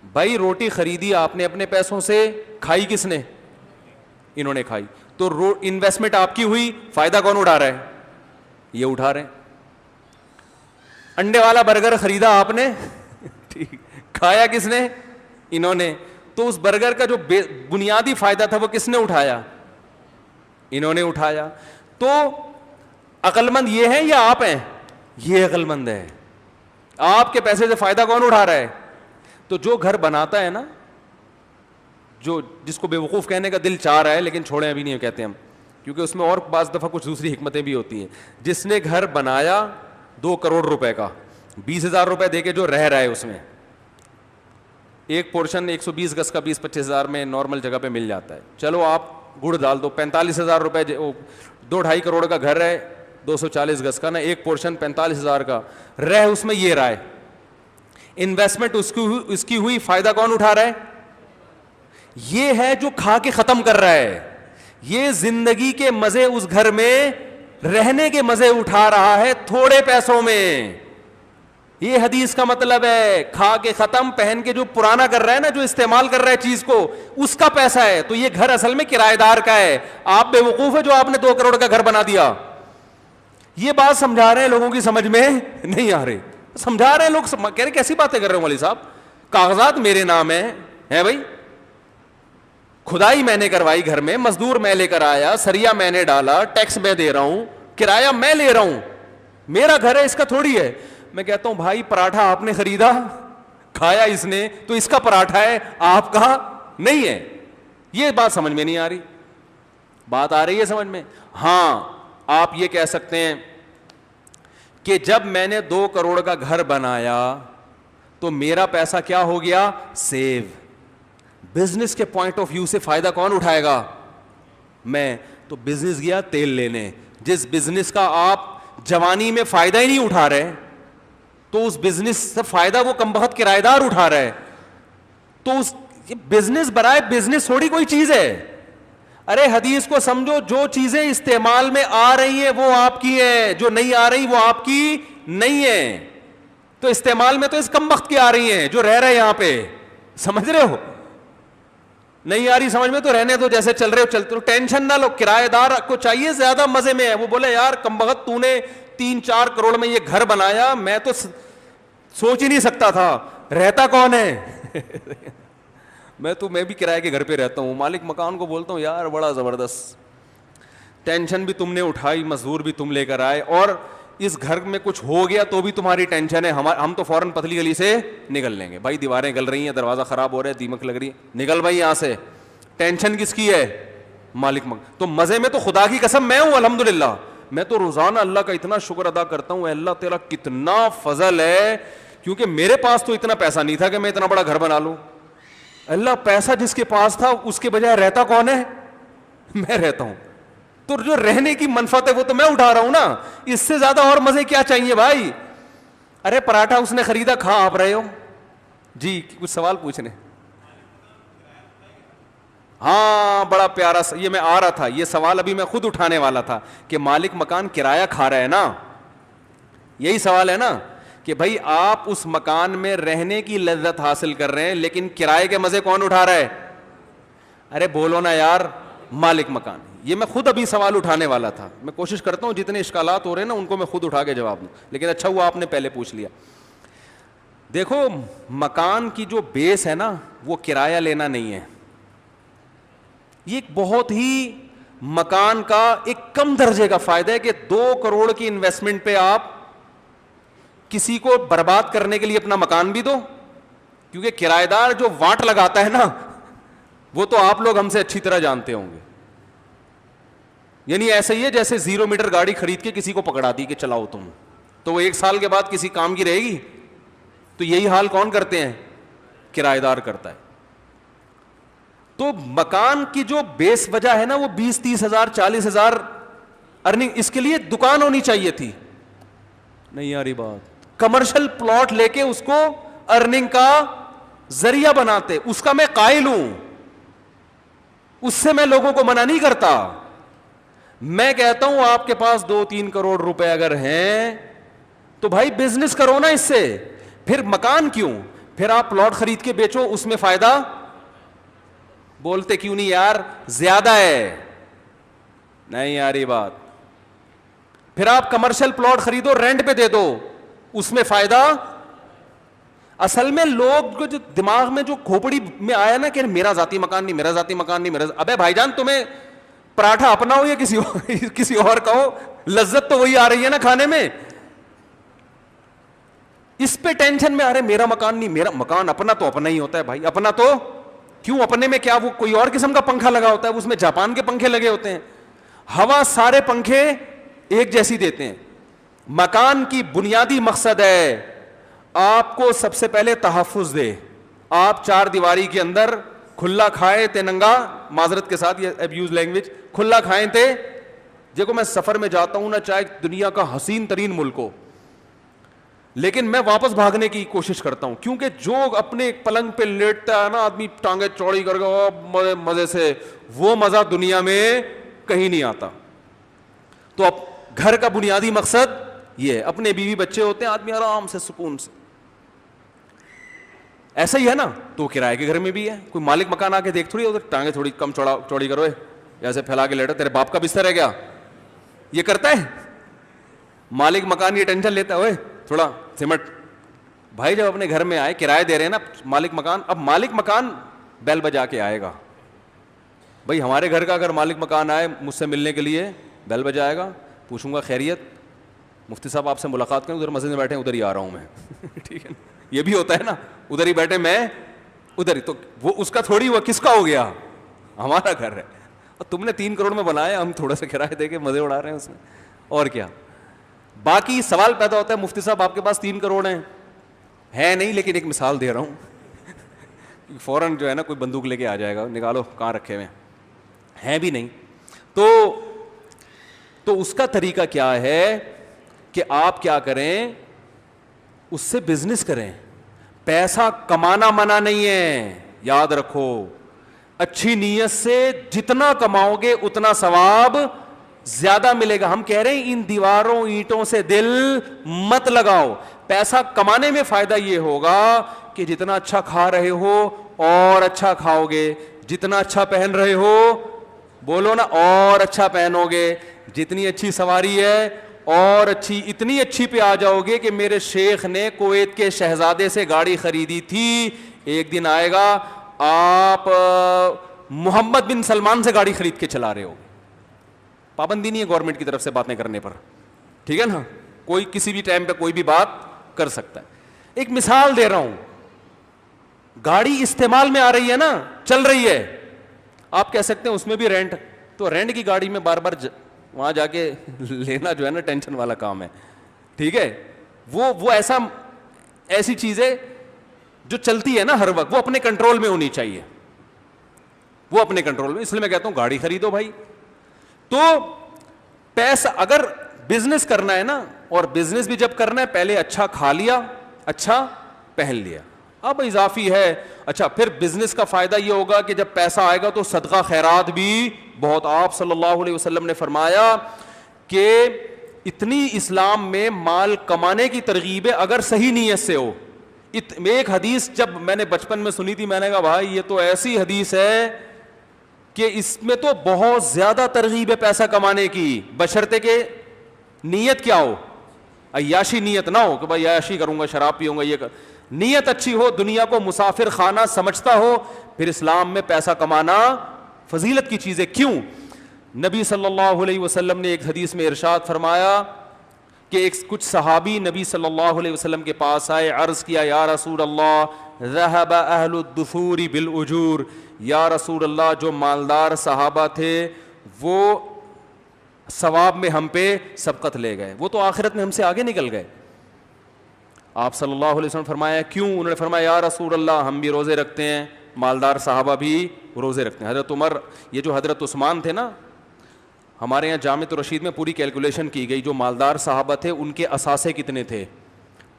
بھائی؟ روٹی خریدی آپ نے اپنے پیسوں سے, کھائی کس نے؟ انہوں نے کھائی. تو انویسٹمنٹ آپ کی ہوئی, فائدہ کون اٹھا رہا ہے؟ یہ اٹھا رہے ہیں. انڈے والا برگر خریدا آپ نے, ٹھیک, کھایا کس نے؟ انہوں نے. تو اس برگر کا جو بنیادی فائدہ تھا وہ کس نے اٹھایا؟ انہوں نے اٹھایا. تو عقل مند یہ ہے یا آپ ہیں؟ یہ عقل مند ہے. آپ کے پیسے سے فائدہ کون اٹھا رہا ہے؟ تو جو گھر بناتا ہے نا, جو جس کو بیوقوف کہنے کا دل چاہ رہا ہے لیکن چھوڑیں ابھی نہیں کہتے ہم, کیونکہ اس میں اور بعض دفعہ کچھ دوسری حکمتیں بھی ہوتی ہیں. جس نے گھر بنایا 2 کروڑ روپے کا, 20,000 روپے دے کے جو رہ رہا ہے, اس میں ایک پورشن 120 گز کا 20-25 ہزار میں نارمل جگہ پہ مل جاتا ہے. چلو آپ گڑ ڈال دو, 45,000 روپے, 2-2.5 کروڑ کا گھر ہے, 240 گز کا نا, ایک پورشن 45,000 کا, رہ اس میں یہ رہا ہے. انویسٹمنٹ اس کی ہوئی, فائدہ کون اٹھا رہا ہے؟ یہ ہے جو کھا کے ختم کر رہا ہے. یہ زندگی کے مزے اس گھر میں رہنے کے مزے اٹھا رہا ہے تھوڑے پیسوں میں. یہ حدیث کا مطلب ہے. کھا کے ختم, پہن کے جو پرانا کر رہا ہے نا, جو استعمال کر رہا ہے چیز کو, اس کا پیسہ ہے. تو یہ گھر اصل میں کرایہ دار کا ہے. آپ بے وقوف ہے جو آپ نے 2 کروڑ کا گھر بنا دیا. یہ بات سمجھا رہے ہیں, لوگوں کی سمجھ میں نہیں آ رہی. سمجھا رہے ہیں لوگ, کہہ رہے کیسی باتیں کر رہے ہو مولوی صاحب, کاغذات میرے نام ہے بھائی, کھدائی میں نے کروائی گھر میں, مزدور میں لے کر آیا, سریا میں نے ڈالا, ٹیکس میں دے رہا ہوں, کرایہ میں لے رہا ہوں, میرا گھر ہے, اس کا تھوڑی ہے. میں کہتا ہوں بھائی پراٹھا آپ نے خریدا, کھایا اس نے, تو اس کا پراٹھا ہے, آپ کا نہیں ہے. یہ بات سمجھ میں نہیں آ رہی. بات آ رہی ہے سمجھ میں؟ ہاں, آپ یہ کہہ سکتے ہیں کہ جب میں نے 2 کروڑ کا گھر بنایا تو میرا پیسہ کیا ہو گیا؟ سیو. بزنس کے پوائنٹ آف ویو سے فائدہ کون اٹھائے گا؟ میں. تو بزنس گیا تیل لینے, جس بزنس کا آپ جوانی میں فائدہ ہی نہیں اٹھا رہے, تو اس بزنس سے فائدہ وہ کم بخت کرایہ دار اٹھا رہا ہے. تو اس بزنس برائے بزنس تھوڑی کوئی چیز ہے. ارے حدیث کو سمجھو, جو چیزیں استعمال میں آ رہی ہیں وہ آپ کی ہیں, جو نہیں آ رہی وہ آپ کی نہیں ہے. تو استعمال میں تو اس کم بخت کی آ رہی ہیں جو رہ رہے یہاں پہ, سمجھ رہے ہو؟ نہیں آ رہی سمجھ میں تو رہنے دو, جیسے چل رہے ہو چلتے رہو, ٹینشن نہ لو. کرایہ دار کو چاہیے زیادہ مزے میں ہے. وہ بولے یار کم بخت تو نے 3-4 کروڑ میں یہ گھر بنایا, میں تو سوچ ہی نہیں سکتا تھا. رہتا کون ہے؟ میں بھی کرائے کے گھر پہ رہتا ہوں. مالک مکان کو بولتا ہوں یار بڑا زبردست, ٹینشن بھی تم نے اٹھائی, مزدور بھی تم لے کر آئے, اور اس گھر میں کچھ ہو گیا تو بھی تمہاری ٹینشن ہے. ہم تو فوراً پتلی گلی سے نکل لیں گے. بھائی دیواریں گل رہی ہیں, دروازہ خراب ہو رہا ہے, دیمک لگ رہی ہے, نکل بھائی یہاں سے. ٹینشن کس کی ہے؟ مالک تو مزے میں تو خدا کی قسم میں ہوں. الحمدللہ میں تو روزانہ اللہ کا اتنا شکر ادا کرتا ہوں, اللہ تیرا کتنا فضل ہے, کیونکہ میرے پاس تو اتنا پیسہ نہیں تھا کہ میں اتنا بڑا گھر بنا لوں. اللہ پیسہ جس کے پاس تھا اس کے بجائے رہتا کون ہے؟ میں رہتا ہوں. تو جو رہنے کی منفعت ہے وہ تو میں اٹھا رہا ہوں نا. اس سے زیادہ اور مزے کیا چاہیے بھائی؟ ارے پراٹھا اس نے خریدا, کھا آپ رہے ہو. جی کچھ سوال پوچھنے. ہاں بڑا پیارا, یہ میں آ رہا تھا, یہ سوال ابھی میں خود اٹھانے والا تھا کہ مالک مکان کرایہ کھا رہا ہے نا, یہی سوال ہے نا کہ بھائی آپ اس مکان میں رہنے کی لذت حاصل کر رہے ہیں, لیکن کرائے کے مزے کون اٹھا رہا ہے؟ ارے بولو نا یار, مالک مکان. یہ میں خود ابھی سوال اٹھانے والا تھا. میں کوشش کرتا ہوں جتنے اشکالات ہو رہے ہیں نا ان کو میں خود اٹھا کے جواب دوں, لیکن اچھا ہوا آپ نے پہلے پوچھ لیا. دیکھو مکان کی جو بیس ہے نا وہ کرایہ لینا نہیں ہے. یہ ایک بہت ہی مکان کا ایک کم درجے کا فائدہ ہے کہ 2 کروڑ کی انویسٹمنٹ پہ آپ کسی کو برباد کرنے کے لیے اپنا مکان بھی دو, کیونکہ کرایہ دار جو وانٹ لگاتا ہے نا وہ تو آپ لوگ ہم سے اچھی طرح جانتے ہوں گے. یعنی ایسا ہی ہے جیسے 0 میٹر گاڑی خرید کے کسی کو پکڑا دی کہ چلاؤ تم, تو وہ 1 سال کے بعد کسی کام کی رہے گی. تو یہی حال کون کرتے ہیں؟ کرایہ دار کرتا ہے. تو مکان کی جو بیس وجہ ہے نا وہ 20-30 ہزار 40 ہزار ارننگ, اس کے لیے دکان ہونی چاہیے تھی. نہیں یاری بات, کمرشل پلاٹ لے کے اس کو ارننگ کا ذریعہ بناتے. اس کا میں قائل ہوں, اس سے میں لوگوں کو منع نہیں کرتا. میں کہتا ہوں آپ کے پاس 2-3 کروڑ روپے اگر ہیں تو بھائی بزنس کرو نا اس سے. پھر مکان کیوں, پھر آپ پلاٹ خرید کے بیچو, اس میں فائدہ. بولتے کیوں نہیں یار زیادہ ہے؟ نہیں یار یہ بات. پھر آپ کمرشل پلاٹ خریدو, رینٹ پہ دے دو, اس میں فائدہ. اصل میں لوگ جو دماغ میں جو کھوپڑی میں آیا نا کہ میرا ذاتی مکان نہیں, میرا ذاتی مکان نہیں, ابے بھائی جان تمہیں پراٹھا اپنا ہو یا کسی اور کا ہو, لذت تو وہی آ رہی ہے نا کھانے میں. اس پہ ٹینشن میں آ رہے میرا مکان نہیں, میرا مکان اپنا تو اپنا ہی ہوتا ہے بھائی. اپنا تو کیوں, اپنے میں کیا وہ کوئی اور قسم کا پنکھا لگا ہوتا ہے؟ اس میں جاپان کے پنکھے لگے ہوتے ہیں. ہوا سارے پنکھے ایک جیسی دیتے ہیں. مکان کی بنیادی مقصد ہے آپ کو سب سے پہلے تحفظ دے. آپ 4 دیواری کے اندر کھلا کھائے تے ننگا, معذرت کے ساتھ یہ ابیوز لینگویج, کھلا کھائیں تے. دیکھو میں سفر میں جاتا ہوں نا, چاہے دنیا کا حسین ترین ملک ہو, لیکن میں واپس بھاگنے کی کوشش کرتا ہوں, کیونکہ جو اپنے پلنگ پہ لیٹتا ہے نا آدمی ٹانگیں چوڑی کر کے مزے سے, وہ مزہ دنیا میں کہیں نہیں آتا. تو اب گھر کا بنیادی مقصد یہ ہے. اپنے بیوی بچے ہوتے ہیں, آدمی آرام سے سکون سے, ایسا ہی ہے نا. تو کرائے کے گھر میں بھی ہے, کوئی مالک مکان آ کے دیکھ تھوڑی ادھر ٹانگیں تھوڑی کم چوڑی کرو, ایسے پھیلا کے لیٹا, تیرے باپ کا بستر ہے کیا, یہ کرتا ہے مالک مکان؟ یہ ٹینشن لیتا ہے تھوڑا سمٹ. بھائی جب اپنے گھر میں آئے, کرائے دے رہے ہیں نا مالک مکان, اب مالک مکان بیل بجا کے آئے گا. بھائی ہمارے گھر کا اگر مالک مکان آئے مجھ سے ملنے کے لیے, بیل بجائے گا, پوچھوں گا خیریت, مفتی صاحب آپ سے ملاقات کریں, ادھر مسجد میں بیٹھے ہیں, ادھر ہی آ رہا ہوں میں. ٹھیک ہے, یہ بھی ہوتا ہے نا, ادھر ہی بیٹھے میں ادھر ہی. تو وہ اس کا تھوڑی, وہ کس کا ہو گیا, ہمارا گھر ہے, اور تم نے 3 کروڑ میں بنایا, ہم تھوڑا سا کرایہ دے کے مزے اڑا رہے ہیں اس میں, اور کیا. باقی سوال پیدا ہوتا ہے مفتی صاحب آپ کے پاس 3 کروڑ ہیں, ہے نہیں, لیکن ایک مثال دے رہا ہوں, فوراً جو ہے نا کوئی بندوق لے کے آ جائے گا, نکالو کہاں رکھے ہوئے ہیں بھی نہیں. تو اس کا طریقہ کیا ہے کہ آپ کیا کریں, اس سے بزنس کریں. پیسہ کمانا منع نہیں ہے, یاد رکھو. اچھی نیت سے جتنا کماؤ گے اتنا ثواب زیادہ ملے گا. ہم کہہ رہے ہیں ان دیواروں اینٹوں سے دل مت لگاؤ. پیسہ کمانے میں فائدہ یہ ہوگا کہ جتنا اچھا کھا رہے ہو اور اچھا کھاؤ گے, جتنا اچھا پہن رہے ہو, بولو نا, اور اچھا پہنو گے, جتنی اچھی سواری ہے اور اچھی, اتنی اچھی پہ آ جاؤ گے کہ میرے شیخ نے کویت کے شہزادے سے گاڑی خریدی تھی, ایک دن آئے گا آپ محمد بن سلمان سے گاڑی خرید کے چلا رہے ہو. پابندی نہیں ہے گورنمنٹ کی طرف سے باتیں کرنے پر, ٹھیک ہے نا, کوئی کسی بھی ٹائم پہ کوئی بھی بات کر سکتا ہے. ایک مثال دے رہا ہوں, گاڑی استعمال میں آ رہی ہے نا, چل رہی ہے, آپ کہہ سکتے ہیں اس میں بھی رینٹ, تو رینٹ کی گاڑی میں بار بار وہاں جا کے لینا جو ہے نا ٹینشن والا کام ہے. ٹھیک ہے, وہ ایسی چیزیں جو چلتی ہے نا ہر وقت, وہ اپنے کنٹرول میں ہونی چاہیے, وہ اپنے کنٹرول میں. اس لیے میں کہتا ہوں گاڑی خریدو بھائی. تو پیسہ اگر بزنس کرنا ہے نا, اور بزنس بھی جب کرنا ہے پہلے اچھا کھا لیا, اچھا پہن لیا, اب اضافی ہے. اچھا پھر بزنس کا فائدہ یہ ہوگا کہ جب پیسہ آئے گا تو صدقہ خیرات بھی بہت. آپ صلی اللہ علیہ وسلم نے فرمایا کہ اتنی اسلام میں مال کمانے کی ترغیب ہے اگر صحیح نیت سے ہو. ایک حدیث جب میں نے بچپن میں سنی تھی, میں نے کہا بھائی یہ تو ایسی حدیث ہے کہ اس میں تو بہت زیادہ ترغیب ہے پیسہ کمانے کی, بشرطے کہ نیت کیا ہو, عیاشی نیت نہ ہو کہ بھائی عیاشی کروں گا, شراب پیوں گا, یہ نیت اچھی ہو, دنیا کو مسافر خانہ سمجھتا ہو, پھر اسلام میں پیسہ کمانا فضیلت کی چیز ہے. کیوں؟ نبی صلی اللہ علیہ وسلم نے ایک حدیث میں ارشاد فرمایا کہ کچھ صحابی نبی صلی اللہ علیہ وسلم کے پاس آئے, عرض کیا یا رسول اللہ ذهب اہل الدثور بالاجور, یا رسول اللہ جو مالدار صحابہ تھے وہ ثواب میں ہم پہ سبقت لے گئے, وہ تو آخرت میں ہم سے آگے نکل گئے. آپ صلی اللہ علیہ وسلم فرمایا کیوں؟ انہوں نے فرمایا یا رسول اللہ ہم بھی روزے رکھتے ہیں, مالدار صحابہ بھی روزے رکھتے ہیں. حضرت عمر, یہ جو حضرت عثمان تھے نا, ہمارے یہاں جامع الرشید میں پوری کیلکولیشن کی گئی, جو مالدار صحابہ تھے ان کے اثاثے کتنے تھے,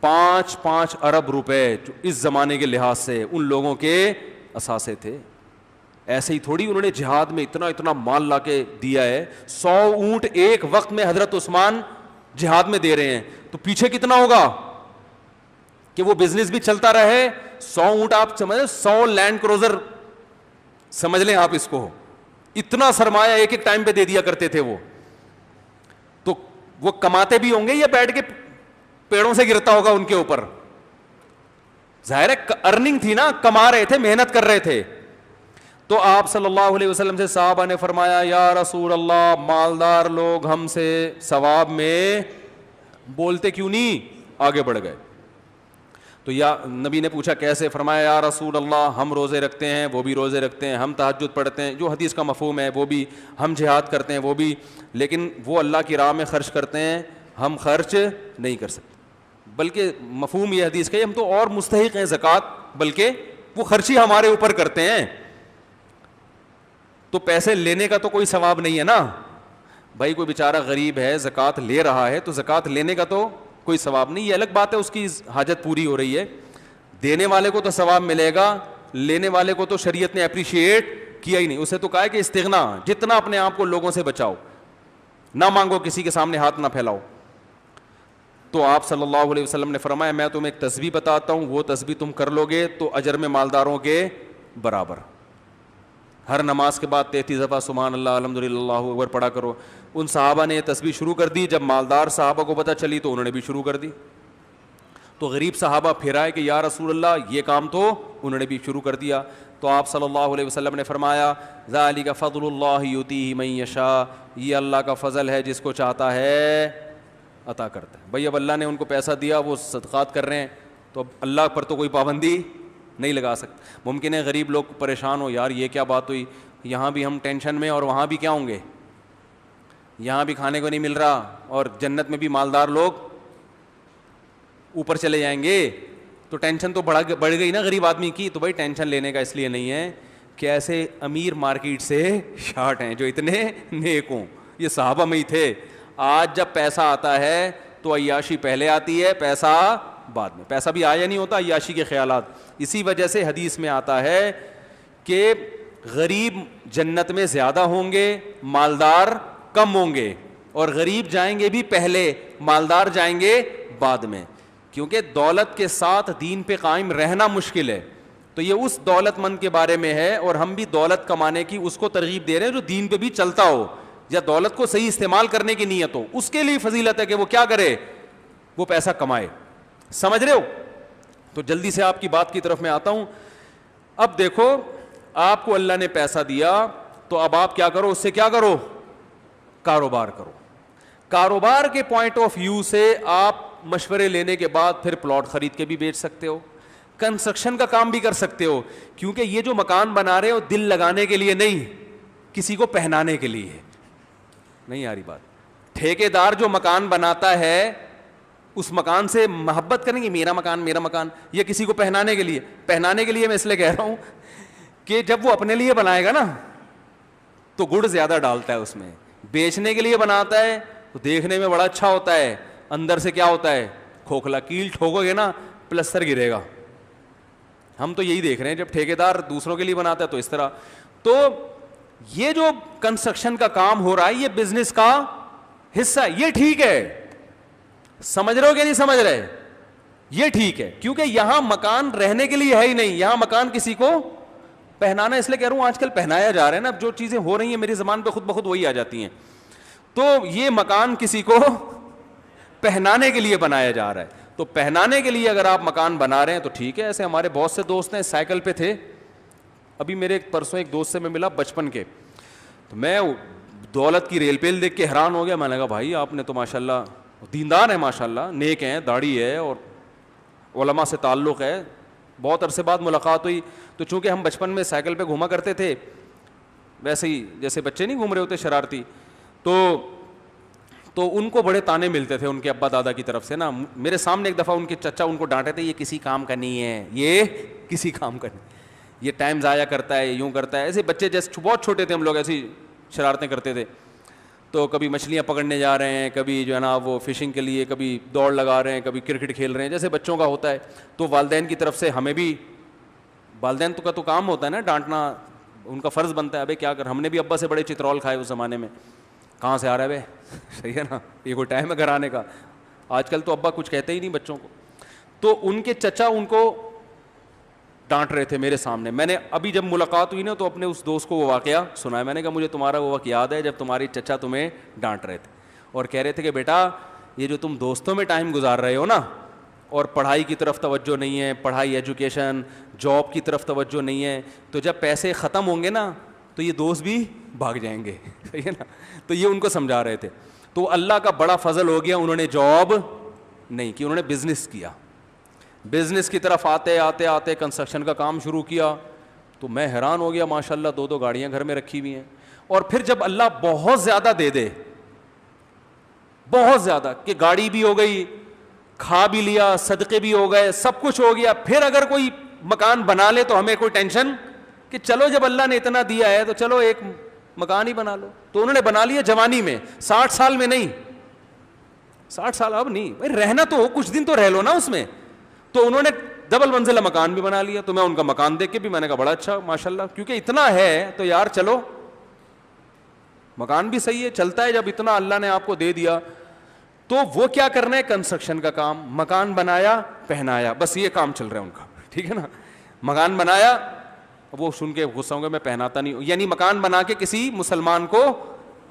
5 ارب روپے, جو اس زمانے کے لحاظ سے ان لوگوں کے اثاثے تھے. ایسے ہی تھوڑی انہوں نے جہاد میں اتنا مال لا کے دیا ہے. 100 اونٹ ایک وقت میں حضرت عثمان جہاد میں دے رہے ہیں, تو پیچھے کتنا ہوگا کہ وہ بزنس بھی چلتا رہے. 100 اونٹ آپ سمجھ, 100 لینڈ کروزر سمجھ لیں آپ اس کو, اتنا سرمایہ ایک ایک ٹائم پہ دے دیا کرتے تھے وہ. تو وہ کماتے بھی ہوں گے یا بیٹھ کے پیڑوں سے گرتا ہوگا ان کے اوپر؟ ظاہر ہے ارننگ تھی نا, کما رہے تھے, محنت کر رہے تھے. تو آپ صلی اللہ علیہ وسلم سے صحابہ نے فرمایا یا رسول اللہ مالدار لوگ ہم سے ثواب میں بولتے کیوں نہیں, آگے بڑھ گئے. تو یا نبی نے پوچھا کیسے؟ فرمایا یا رسول اللہ ہم روزے رکھتے ہیں, وہ بھی روزے رکھتے ہیں, ہم تہجد پڑھتے ہیں, جو حدیث کا مفہوم ہے وہ بھی, ہم جہاد کرتے ہیں وہ بھی, لیکن وہ اللہ کی راہ میں خرچ کرتے ہیں, ہم خرچ نہیں کر سکتے. بلکہ مفہوم یہ حدیث کا ہم تو اور مستحق ہیں زکوٰۃ, بلکہ وہ خرچی ہمارے اوپر کرتے ہیں. تو پیسے لینے کا تو کوئی ثواب نہیں ہے نا بھائی, کوئی بیچارہ غریب ہے زکوٰۃ لے رہا ہے تو زکوٰۃ لینے کا تو کوئی ثواب نہیں. یہ الگ بات ہے اس کی حاجت پوری ہو رہی ہے, دینے والے کو تو ثواب ملے گا, لینے والے کو تو شریعت نے اپریشیٹ کیا ہی نہیں. اسے تو کہا ہے کہ استغنا, جتنا اپنے آپ کو لوگوں سے بچاؤ. نہ مانگو, کسی کے سامنے ہاتھ نہ پھیلاؤ. تو آپ صلی اللہ علیہ وسلم نے فرمایا میں تمہیں ایک تسبیح بتاتا ہوں, وہ تسبیح تم کر لو گے تو اجر میں مالداروں کے برابر. ہر نماز کے بعد 33 دفعہ سبحان اللہ الحمدللہ اللہ اکبر پڑھا کرو. ان صحابہ نے یہ تسبیح شروع کر دی, جب مالدار صحابہ کو پتہ چلی تو انہوں نے بھی شروع کر دی. تو غریب صحابہ پھر آئے کہ یا رسول اللہ یہ کام, تو انہوں نے بھی شروع کر دیا. تو آپ صلی اللہ علیہ وسلم نے فرمایا ذالک فضل اللہ یؤتیہ من یشاء, یہ اللہ کا فضل ہے جس کو چاہتا ہے عطا کرتا ہے. بھائی اب اللہ نے ان کو پیسہ دیا, وہ صدقات کر رہے ہیں, تو اب اللہ پر تو کوئی پابندی نہیں لگا سکتے. ممکن ہے غریب لوگ پریشان ہو, یار یہ کیا بات ہوئی, یہاں بھی ہم ٹینشن میں اور وہاں بھی کیا ہوں گے, یہاں بھی کھانے کو نہیں مل رہا اور جنت میں بھی مالدار لوگ اوپر چلے جائیں گے, تو ٹینشن تو بڑھ گئی نا غریب آدمی کی. تو بھائی ٹینشن لینے کا اس لیے نہیں ہے کہ ایسے امیر مارکیٹ سے شارٹ ہیں جو اتنے نیک ہوں, یہ صحابہ میں ہی تھے. آج جب پیسہ آتا ہے تو عیاشی پہلے آتی ہے, پیسہ بعد میں. پیسہ بھی آیا نہیں ہوتا, عیاشی کے خیالات. اسی وجہ سے حدیث میں آتا ہے کہ غریب جنت میں زیادہ ہوں گے, مالدار کم ہوں گے, اور غریب جائیں گے بھی پہلے, مالدار جائیں گے بعد میں. کیونکہ دولت کے ساتھ دین پہ قائم رہنا مشکل ہے. تو یہ اس دولت مند کے بارے میں ہے, اور ہم بھی دولت کمانے کی اس کو ترغیب دے رہے ہیں جو دین پہ بھی چلتا ہو, یا دولت کو صحیح استعمال کرنے کی نیت ہو. اس کے لیے فضیلت ہے کہ وہ کیا کرے, وہ پیسہ کمائے. سمجھ رہے ہو؟ تو جلدی سے آپ کی بات کی طرف میں آتا ہوں. اب دیکھو, آپ کو اللہ نے پیسہ دیا تو اب آپ کیا کرو, اس سے کیا کرو, کاروبار کرو. کاروبار کے پوائنٹ آف ویو سے آپ مشورے لینے کے بعد پھر پلاٹ خرید کے بھی بیچ سکتے ہو, کنسٹرکشن کا کام بھی کر سکتے ہو. کیونکہ یہ جو مکان بنا رہے ہو دل لگانے کے لیے نہیں, کسی کو پہنانے کے لیے. نہیں آ رہی بات؟ ٹھیکیدار جو مکان بناتا ہے اس مکان سے محبت کریں گے, میرا مکان میرا مکان, یہ کسی کو پہنانے کے لیے. پہنانے کے لیے میں اس لیے کہہ رہا ہوں کہ جب وہ اپنے لیے بنائے گا نا تو گڑ زیادہ ڈالتا ہے اس میں. بیچنے کے لیے بناتا ہے تو دیکھنے میں بڑا اچھا ہوتا ہے, اندر سے کیا ہوتا ہے, کھوکھلا. کیل ٹھوکو گے نا پلستر گرے گا. ہم تو یہی دیکھ رہے ہیں, جب ٹھیکیدار دوسروں کے لیے بناتا ہے تو اس طرح. تو یہ جو کنسٹرکشن کا کام ہو رہا ہے یہ بزنس کا حصہ ہے, یہ ٹھیک ہے. سمجھ رہے ہو کہ نہیں سمجھ رہے؟ یہ ٹھیک ہے, کیونکہ یہاں مکان رہنے کے لیے ہے ہی نہیں, یہاں مکان کسی کو پہنانا. اس لیے کہہ رہا ہوں آج کل پہنایا جا رہا ہے نا, اب جو چیزیں ہو رہی ہیں میری زبان پہ خود بخود وہی آ جاتی ہیں. تو یہ مکان کسی کو پہنانے کے لیے بنایا جا رہا ہے. تو پہنانے کے لیے اگر آپ مکان بنا رہے ہیں تو ٹھیک ہے. ایسے ہمارے بہت سے دوست ہیں سائیکل پہ تھے, ابھی میرے پرسوں ایک دوست سے میں ملا بچپن کے, تو میں دولت کی ریل پیل دیکھ کے حیران ہو گیا. میں نے کہا بھائی آپ نے تو ماشاءاللہ دیندار ہیں, ماشاءاللہ نیک ہیں, داڑھی ہے اور علماء سے تعلق ہے. بہت عرصے بعد ملاقات ہوئی, تو چونکہ ہم بچپن میں سائیکل پہ گھوما کرتے تھے, ویسے ہی جیسے بچے نہیں گھوم رہے ہوتے شرارتی, تو ان کو بڑے تانے ملتے تھے ان کے ابا دادا کی طرف سے نا. میرے سامنے ایک دفعہ ان کے چچا ان کو ڈانٹے تھے, یہ کسی کام کا نہیں ہے, یہ کسی کام کا نہیں, یہ ٹائم ضائع کرتا ہے, یوں کرتا ہے. ایسے بچے جیسے بہت چھوٹے تھے ہم لوگ, ایسی شرارتیں کرتے تھے. تو کبھی مچھلیاں پکڑنے جا رہے ہیں, کبھی جو ہے نا وہ فشنگ کے لیے, کبھی دوڑ لگا رہے ہیں, کبھی کرکٹ کھیل رہے ہیں, جیسے بچوں کا ہوتا ہے. تو والدین کی طرف سے ہمیں بھی, والدین کا تو کام ہوتا ہے نا ڈانٹنا, ان کا فرض بنتا ہے. ابے کیا کر, ہم نے بھی ابا سے بڑے چترول کھائے اس زمانے میں. کہاں سے آ رہا ہے بھائی, صحیح ہے نا, یہ کوئی ٹائم ہے گھر آنے کا. آج کل تو ابا کچھ کہتے ہی نہیں بچوں کو. تو ان کے چچا ان کو ڈانٹ رہے تھے میرے سامنے. میں نے ابھی جب ملاقات ہوئی نا تو اپنے اس دوست کو وہ واقعہ سنایا. میں نے کہا مجھے تمہارا وہ وقت یاد ہے جب تمہاری چچا تمہیں ڈانٹ رہے تھے اور کہہ رہے تھے کہ بیٹا یہ جو تم دوستوں میں ٹائم گزار رہے ہو نا, اور پڑھائی کی طرف توجہ نہیں ہے, پڑھائی ایجوکیشن جاب کی طرف توجہ نہیں ہے, تو جب پیسے ختم ہوں گے نا تو یہ دوست بھی بھاگ جائیں گے, صحیح ہے نا. تو یہ ان کو سمجھا رہے تھے. تو اللہ کا بڑا فضل ہو گیا, انہوں نے جاب نہیں کی, انہوں نے بزنس کیا. بزنس کی طرف آتے آتے آتے کنسٹرکشن کا کام شروع کیا. تو میں حیران ہو گیا, ماشاءاللہ 2 گاڑیاں گھر میں رکھی ہوئی ہیں. اور پھر جب اللہ بہت زیادہ دے دے, بہت زیادہ, کہ گاڑی بھی ہو گئی, کھا بھی لیا, صدقے بھی ہو گئے, سب کچھ ہو گیا, پھر اگر کوئی مکان بنا لے تو ہمیں کوئی ٹینشن کہ چلو جب اللہ نے اتنا دیا ہے تو چلو ایک مکان ہی بنا لو. تو انہوں نے بنا لیا جوانی میں, 60 سال میں نہیں, 60 سال اب نہیں بھائی, رہنا تو ہو, کچھ دن تو رہ لو نا اس میں. تو انہوں نے ڈبل منزلہ مکان بھی بنا لیا. تو میں ان کا مکان دیکھ کے بھی میں نے کہا بڑا اچھا ماشاءاللہ, کیونکہ اتنا ہے تو یار چلو مکان بھی صحیح ہے, چلتا ہے. جب اتنا اللہ نے آپ کو دے دیا تو وہ کیا کرنا ہے, کنسٹرکشن کا کام, مکان بنایا پہنایا, بس یہ کام چل رہا ہے ان کا, ٹھیک ہے نا. مکان بنایا, وہ سن کے غصہ ہوں گے میں پہناتا نہیں ہوں, یعنی مکان بنا کے کسی مسلمان کو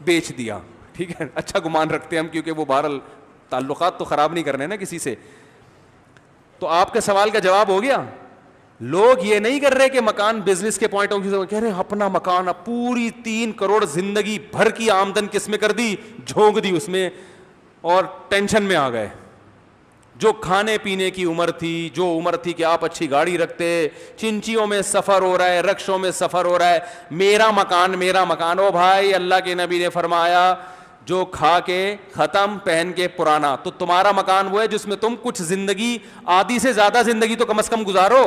بیچ دیا, ٹھیک ہے, اچھا گمان رکھتے ہیں ہم, کیونکہ وہ بہرحال تعلقات تو خراب نہیں کرنے نا کسی سے. تو آپ کے سوال کا جواب ہو گیا. لوگ یہ نہیں کر رہے کہ مکان بزنس کے پوائنٹ آف ویو سے کہہ رہے اپنا مکان, اب پوری 3 کروڑ زندگی بھر کی آمدن کس میں کر دی, جھونک دی اس میں, اور ٹینشن میں آ گئے. جو کھانے پینے کی عمر تھی, جو عمر تھی کہ آپ اچھی گاڑی رکھتے, چنچیوں میں سفر ہو رہا ہے, رکشوں میں سفر ہو رہا ہے, میرا مکان میرا مکان. او بھائی, اللہ کے نبی نے فرمایا جو کھا کے ختم پہن کے پرانا, تو تمہارا مکان وہ ہے جس میں تم کچھ زندگی, آدھی سے زیادہ زندگی تو کم از کم گزارو.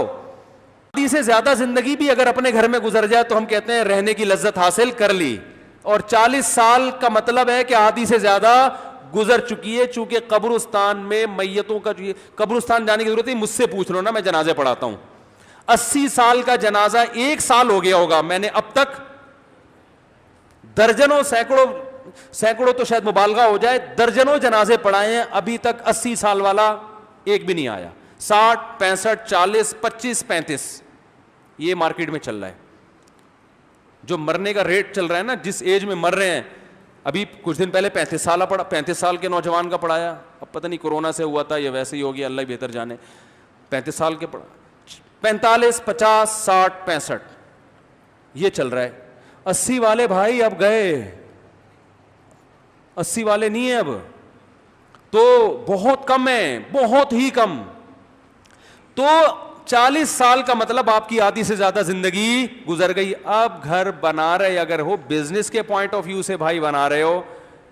آدھی سے زیادہ زندگی بھی اگر اپنے گھر میں گزر جائے تو ہم کہتے ہیں رہنے کی لذت حاصل کر لی. اور 40 سال کا مطلب ہے کہ آدھی سے زیادہ گزر چکی ہے. چونکہ قبرستان میں میتوں کا, جو قبرستان جانے کی ضرورت ہے, مجھ سے پوچھ لو نا, میں جنازے پڑھاتا ہوں. 80 سال کا جنازہ 1 سال ہو گیا ہوگا, میں نے اب تک درجنوں, سینکڑوں تو شاید مبالغہ ہو جائے, درجنوں جنازے پڑھائے ہیں, ابھی تک 80 سال والا ایک بھی نہیں آیا. 60, 65, 40, 25, 35 یہ مارکیٹ میں چل رہا ہے. جو مرنے کا ریٹ چل رہا ہے نا, جس ایج میں مر رہے ہیں, ابھی کچھ دن پہلے 35 سال کے نوجوان کا پڑھایا, اب پتہ نہیں کورونا سے ہوا تھا یا ویسے ہی ہو گیا, اللہ ہی بہتر جانے. 35 سال کے پڑھا, 45, 50, 60, 65 یہ چل رہا ہے. 80 والے بھائی اب گئے, 80 والے نہیں ہیں اب, تو بہت کم ہیں, بہت ہی کم. تو 40 سال کا مطلب آپ کی آدھی سے زیادہ زندگی گزر گئی. اب گھر بنا رہے اگر ہو بزنس کے پوائنٹ آف ویو سے بھائی بنا رہے ہو,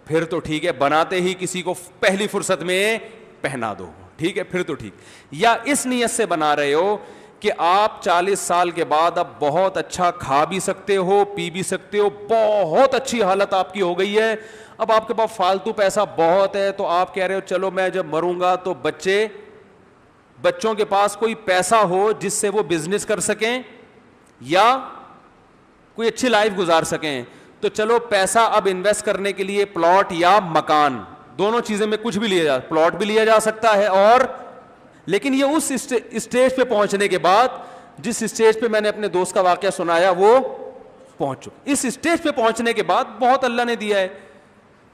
پھر تو ٹھیک ہے, بناتے ہی کسی کو پہلی فرصت میں پہنا دو, ٹھیک ہے, پھر تو ٹھیک. یا اس نیت سے بنا رہے ہو کہ آپ 40 سال کے بعد اب بہت اچھا کھا بھی سکتے ہو, پی بھی سکتے ہو, بہت اچھی حالت آپ کی ہو گئی ہے, اب آپ کے پاس فالتو پیسہ بہت ہے, تو آپ کہہ رہے ہو چلو میں جب مروں گا تو بچوں کے پاس کوئی پیسہ ہو جس سے وہ بزنس کر سکیں یا کوئی اچھی لائف گزار سکیں, تو چلو پیسہ اب انویسٹ کرنے کے لیے پلاٹ یا مکان, دونوں چیزیں میں کچھ بھی لیا جا, پلاٹ بھی لیا جا سکتا ہے. اور لیکن یہ اس اسٹیج پہ پہنچنے کے بعد, جس اسٹیج پہ میں نے اپنے دوست کا واقعہ سنایا وہ پہنچ چکا, اس اسٹیج پہ پہنچنے کے بعد بہت اللہ نے دیا ہے,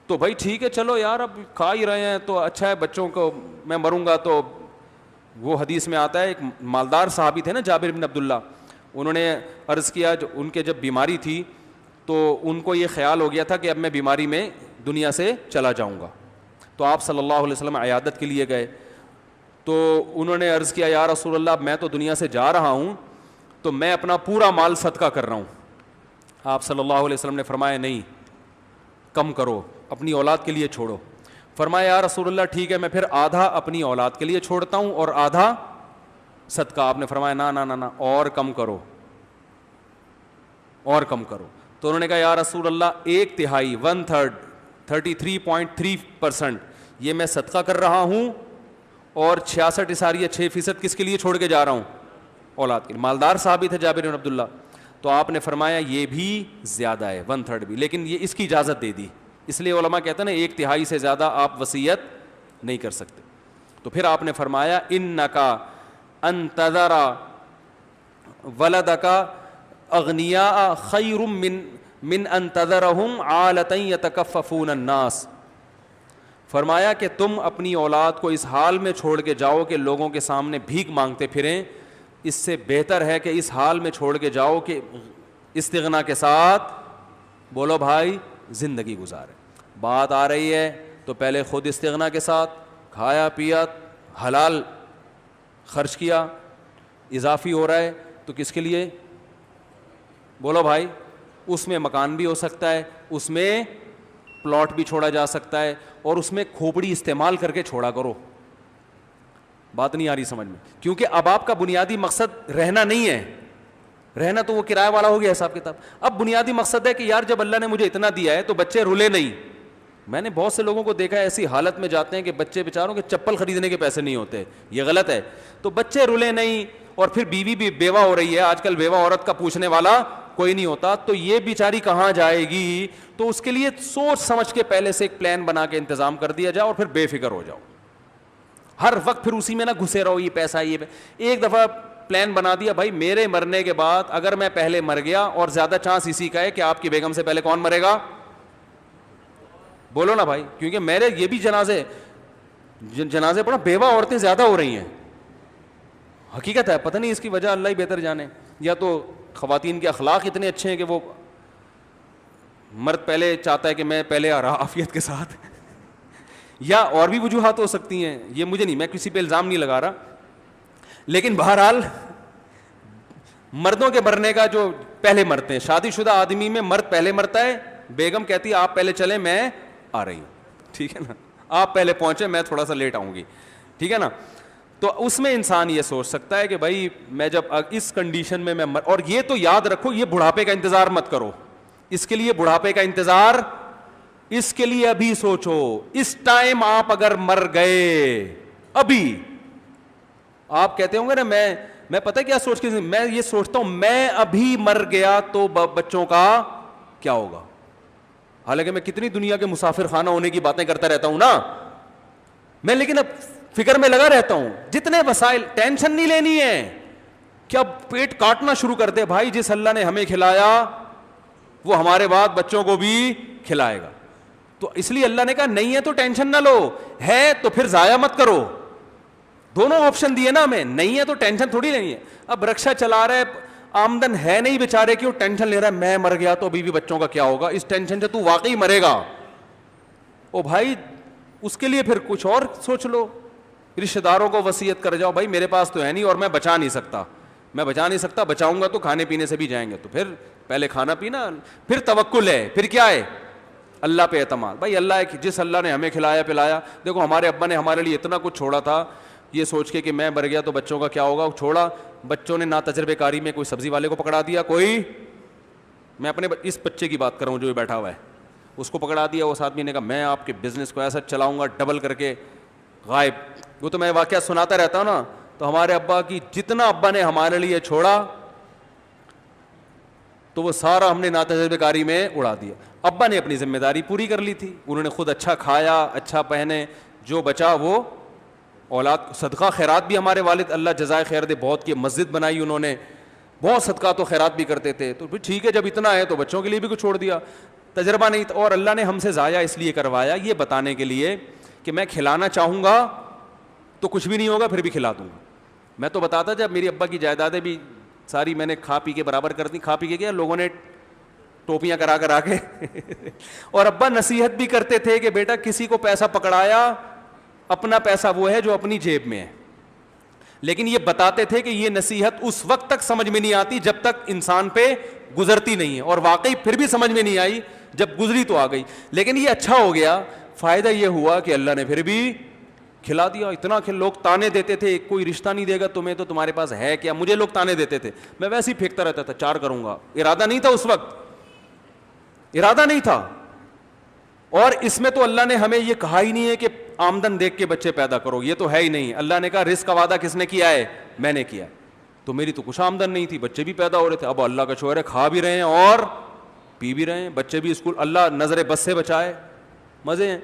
تو بھائی ٹھیک ہے چلو یار اب کھا ہی رہے ہیں تو اچھا ہے, بچوں کو میں مروں گا تو. وہ حدیث میں آتا ہے, ایک مالدار صحابی تھے نا, جابر بن عبداللہ, انہوں نے عرض کیا, جو ان کے جب بیماری تھی تو ان کو یہ خیال ہو گیا تھا کہ اب میں بیماری میں دنیا سے چلا جاؤں گا, تو آپ صلی اللہ علیہ وسلم عیادت کے لیے گئے, تو انہوں نے عرض کیا یا رسول اللہ میں تو دنیا سے جا رہا ہوں, تو میں اپنا پورا مال صدقہ کر رہا ہوں. آپ صلی اللہ علیہ وسلم نے فرمایا نہیں, کم کرو, اپنی اولاد کے لیے چھوڑو. فرمایا یا رسول اللہ ٹھیک ہے, میں پھر آدھا اپنی اولاد کے لیے چھوڑتا ہوں اور آدھا صدقہ. آپ نے فرمایا نا نا نا نا, اور کم کرو, اور کم کرو. تو انہوں نے کہا یا رسول اللہ 1/3, 1/3, 33.3% یہ میں صدقہ کر رہا ہوں, اور 66.6% کس کے لیے چھوڑ کے جا رہا ہوں, اولاد کے لیے. مالدار صحابی تھے جابر بن عبداللہ. تو آپ نے فرمایا یہ بھی زیادہ ہے, 1/3 بھی, لیکن یہ اس کی اجازت دے دی. اس لیے علماء کہتے ہیں نا 1/3 سے زیادہ آپ وصیت نہیں کر سکتے. تو پھر آپ نے فرمایا انکا ان تذر ولدکا اغنیاء خیر من ان تذرہم عالۃ یتکففون الناس. فرمایا کہ تم اپنی اولاد کو اس حال میں چھوڑ کے جاؤ کہ لوگوں کے سامنے بھیک مانگتے پھریں, اس سے بہتر ہے کہ اس حال میں چھوڑ کے جاؤ کہ استغنا کے ساتھ بولو بھائی زندگی گزارے. بات آ رہی ہے تو پہلے خود استغنا کے ساتھ کھایا پیا, حلال خرچ کیا, اضافی ہو رہا ہے تو کس کے لیے بولو بھائی, اس میں مکان بھی ہو سکتا ہے, اس میں پلاٹ بھی چھوڑا جا سکتا ہے, اور اس میں کھوپڑی استعمال کر کے چھوڑا کرو. بات نہیں آ رہی سمجھ میں, کیونکہ اب آپ کا بنیادی مقصد رہنا نہیں ہے, رہنا تو وہ کرایہ والا ہو گیا حساب کتاب. اب بنیادی مقصد ہے کہ یار جب اللہ نے مجھے اتنا دیا ہے تو بچے رولے نہیں. میں نے بہت سے لوگوں کو دیکھا ہے ایسی حالت میں جاتے ہیں کہ بچے بیچاروں کے چپل خریدنے کے پیسے نہیں ہوتے, یہ غلط ہے. تو بچے رولے نہیں, اور پھر بیوی بھی بیوہ ہو رہی ہے, آج کل بیوہ عورت کا پوچھنے والا کوئی نہیں ہوتا, تو یہ بیچاری کہاں جائے گی؟ تو اس کے لیے سوچ سمجھ کے پہلے سے ایک پلان بنا کے انتظام کر دیا جائے, اور پھر بے فکر ہو جاؤ. ہر وقت پھر اسی میں نہ گھسے رہو, یہ پیسہ یہ ایک دفعہ پلان بنا دیا بھائی میرے مرنے کے بعد اگر میں پہلے مر گیا, اور زیادہ چانس اسی کا ہے کہ آپ کی بیگم سے پہلے کون مرے گا؟ بولو نا بھائی, کیونکہ میرے یہ بھی جنازے پڑھا بیوہ عورتیں زیادہ ہو رہی ہیں, حقیقت ہے, پتہ نہیں اس کی وجہ اللہ ہی بہتر جانے, یا تو خواتین کے اخلاق اتنے اچھے ہیں کہ وہ مرد پہلے چاہتا ہے کہ میں پہلے آ رہا عافیت کے ساتھ, یا اور بھی وجوہات ہو سکتی ہیں, یہ مجھے نہیں, میں کسی پہ الزام نہیں لگا رہا, لیکن بہرحال مردوں کے مرنے کا جو پہلے مرتے ہیں, شادی شدہ آدمی میں مرد پہلے مرتا ہے, بیگم کہتی ہے آپ پہلے چلیں میں آ رہی ہوں, ٹھیک ہے نا, آپ پہلے پہنچے میں تھوڑا سا لیٹ آؤں گی, ٹھیک ہے نا. تو اس میں انسان یہ سوچ سکتا ہے کہ بھائی میں جب اس کنڈیشن میں اور یہ تو یاد رکھو, یہ بڑھاپے کا انتظار مت کرو, اس کے لیے بڑھاپے کا انتظار, اس کے لیے ابھی سوچو, اس ٹائم آپ اگر مر گئے ابھی, آپ کہتے ہوں گے نا میں پتہ کیا سوچ کے, میں یہ سوچتا ہوں میں ابھی مر گیا تو بچوں کا کیا ہوگا, حالانکہ میں کتنی دنیا کے مسافر خانہ ہونے کی باتیں کرتا رہتا ہوں نا میں, لیکن اب فکر میں لگا رہتا ہوں, جتنے وسائل, ٹینشن نہیں لینی ہے کیا پیٹ کاٹنا شروع کر دے بھائی, جس اللہ نے ہمیں کھلایا وہ ہمارے بعد بچوں کو بھی کھلائے گا. تو اس لیے اللہ نے کہا نہیں ہے تو ٹینشن نہ لو, ہے تو پھر ضائع مت کرو, دونوں آپشن دیے نا ہمیں, نہیں ہے تو ٹینشن تھوڑی نہیں ہے. اب رکشا چلا رہا ہے, آمدن ہے نہیں بیچارے کی, وہ ٹینشن لے رہا ہے میں مر گیا تو ابھی بھی بچوں کا کیا ہوگا, اس ٹینشن سے تو واقعی مرے گا. او بھائی اس کے لیے پھر کچھ اور سوچ لو, رشتہ داروں کو وصیت کر جاؤ بھائی میرے پاس تو ہے نہیں اور میں بچا نہیں سکتا, بچاؤں گا تو کھانے پینے سے بھی جائیں گے, تو پھر پہلے کھانا پینا, پھر توکل ہے, پھر کیا ہے اللہ پہ اعتماد. بھائی اللہ ہے, جس اللہ نے ہمیں کھلایا پلایا, دیکھو ہمارے ابا نے ہمارے لیے اتنا کچھ چھوڑا تھا, یہ سوچ کے کہ میں مر گیا تو بچوں کا کیا ہوگا, چھوڑا, بچوں نے نا تجربے کاری میں کوئی سبزی والے کو پکڑا دیا, کوئی, میں اپنے اس بچے کی بات کر رہا ہوں جو بیٹھا ہوا ہے, اس کو پکڑا دیا, اس آدمی نے کہا میں آپ کے بزنس کو ایسا چلاؤں گا ڈبل کر کے, غائب. وہ تو میں واقعہ سناتا رہتا ہوں نا, تو ہمارے ابا کی جتنا ابا نے ہمارے لیے چھوڑا تو وہ سارا ہم نے ناتجربے کاری میں اڑا دیا. ابا نے اپنی ذمہ داری پوری کر لی تھی, انہوں نے خود اچھا کھایا اچھا پہنے, جو بچا وہ اولاد, صدقہ خیرات بھی ہمارے والد اللہ جزائے خیر دے بہت کی, مسجد بنائی انہوں نے, بہت صدقہ تو خیرات بھی کرتے تھے. تو پھر ٹھیک ہے جب اتنا ہے تو بچوں کے لیے بھی کچھ چھوڑ دیا, تجربہ نہیں. اور اللہ نے ہم سے ضائع اس لیے کروایا یہ بتانے کے لیے کہ میں کھلانا چاہوں گا تو کچھ بھی نہیں ہوگا, پھر بھی کھلا دوں گا. میں تو بتاتا جب میری ابا کی جائیدادیں بھی ساری میں نے کھا پی کے برابر کر دی, کھا پی کے کیا لوگوں نے ٹوپیاں کرا کے اور ابا نصیحت بھی کرتے تھے کہ بیٹا کسی کو پیسہ پکڑایا, اپنا پیسہ وہ ہے جو اپنی جیب میں ہے, لیکن یہ بتاتے تھے کہ یہ نصیحت اس وقت تک سمجھ میں نہیں آتی جب تک انسان پہ گزرتی نہیں ہے, اور واقعی پھر بھی سمجھ میں نہیں آئی, جب گزری تو آ گئی. لیکن یہ اچھا ہو گیا, فائدہ یہ ہوا کہ اللہ نے پھر بھی کھلا دیا. اتنا کہ لوگ تانے دیتے تھے کوئی رشتہ نہیں دے گا تمہیں تو تمہارے پاس ہے کیا, مجھے لوگ تانے دیتے تھے, میں ویسے ہی پھینکتا رہتا تھا, 4 کروں گا, ارادہ نہیں تھا اس وقت, ارادہ نہیں تھا. اور اس میں تو اللہ نے ہمیں یہ کہا ہی نہیں ہے کہ آمدن دیکھ کے بچے پیدا کرو, یہ تو ہے ہی نہیں. اللہ نے کہا رزق کا وعدہ کس نے کیا ہے, میں نے کیا. تو میری تو کچھ آمدن نہیں تھی, بچے بھی پیدا ہو رہے تھے, اب اللہ کا شکر ہے کھا بھی رہے ہیں اور پی بھی رہے ہیں, بچے بھی اسکول, اللہ نظر بس سے بچائے, مزے ہیں.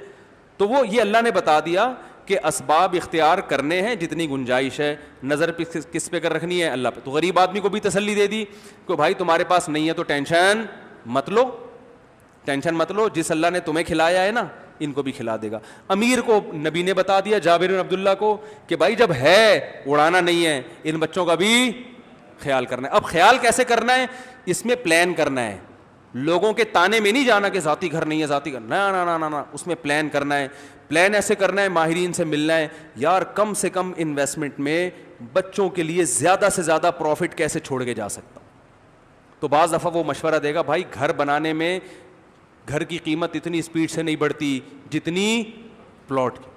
تو وہ یہ اللہ نے بتا دیا کہ اسباب اختیار کرنے ہیں جتنی گنجائش ہے, نظر کس پہ کر رکھنی ہے, اللہ پہ. تو غریب آدمی کو بھی تسلی دے دی کہ بھائی تمہارے پاس نہیں ہے تو ٹینشن مت لو, ٹینشن مت لو, جس اللہ نے تمہیں کھلایا ہے نا ان کو بھی کھلا دے گا. امیر کو نبی نے بتا دیا, جابر بن عبداللہ کو, کہ بھائی جب ہے اڑانا نہیں ہے, ان بچوں کا بھی خیال کرنا ہے. اب خیال کیسے کرنا ہے, اس میں پلان کرنا ہے, لوگوں کے تانے میں نہیں جانا کہ ذاتی گھر نہیں ہے, ذاتی گھر, نہ, اس میں پلان کرنا ہے. پلان ایسے کرنا ہے, ماہرین سے ملنا ہے, یار کم سے کم انویسٹمنٹ میں بچوں کے لیے زیادہ سے زیادہ پروفٹ کیسے چھوڑ کے جا سکتا. تو بعض دفعہ وہ مشورہ دے گا بھائی گھر بنانے میں گھر کی قیمت اتنی اسپیڈ سے نہیں بڑھتی جتنی پلاٹ کی,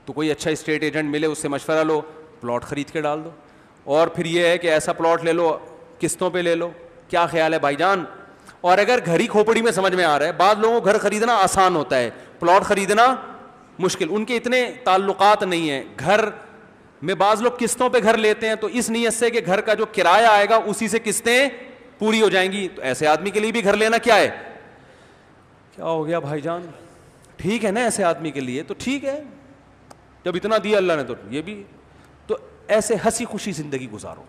تو کوئی اچھا اسٹیٹ ایجنٹ ملے اس سے مشورہ لو, پلاٹ خرید کے ڈال دو. اور پھر یہ ہے کہ ایسا پلاٹ لے لو قسطوں پہ لے لو, کیا خیال ہے بھائی جان. اور اگر گھر ہی کھوپڑی میں سمجھ میں آ رہا ہے, بعض لوگوں کو گھر خریدنا آسان ہوتا ہے, پلاٹ خریدنا مشکل, ان کے اتنے تعلقات نہیں ہیں, گھر میں بعض لوگ قسطوں پہ گھر لیتے ہیں تو اس نیت سے کہ گھر کا جو کرایہ آئے گا اسی سے قسطیں پوری ہو جائیں گی. تو ایسے آدمی کے لیے بھی گھر لینا کیا ہے, کیا ہو گیا بھائی جان, ٹھیک ہے نا, ایسے آدمی کے لیے تو ٹھیک ہے, جب اتنا دیا اللہ نے تو یہ بھی. تو ایسے ہنسی خوشی زندگی گزارو.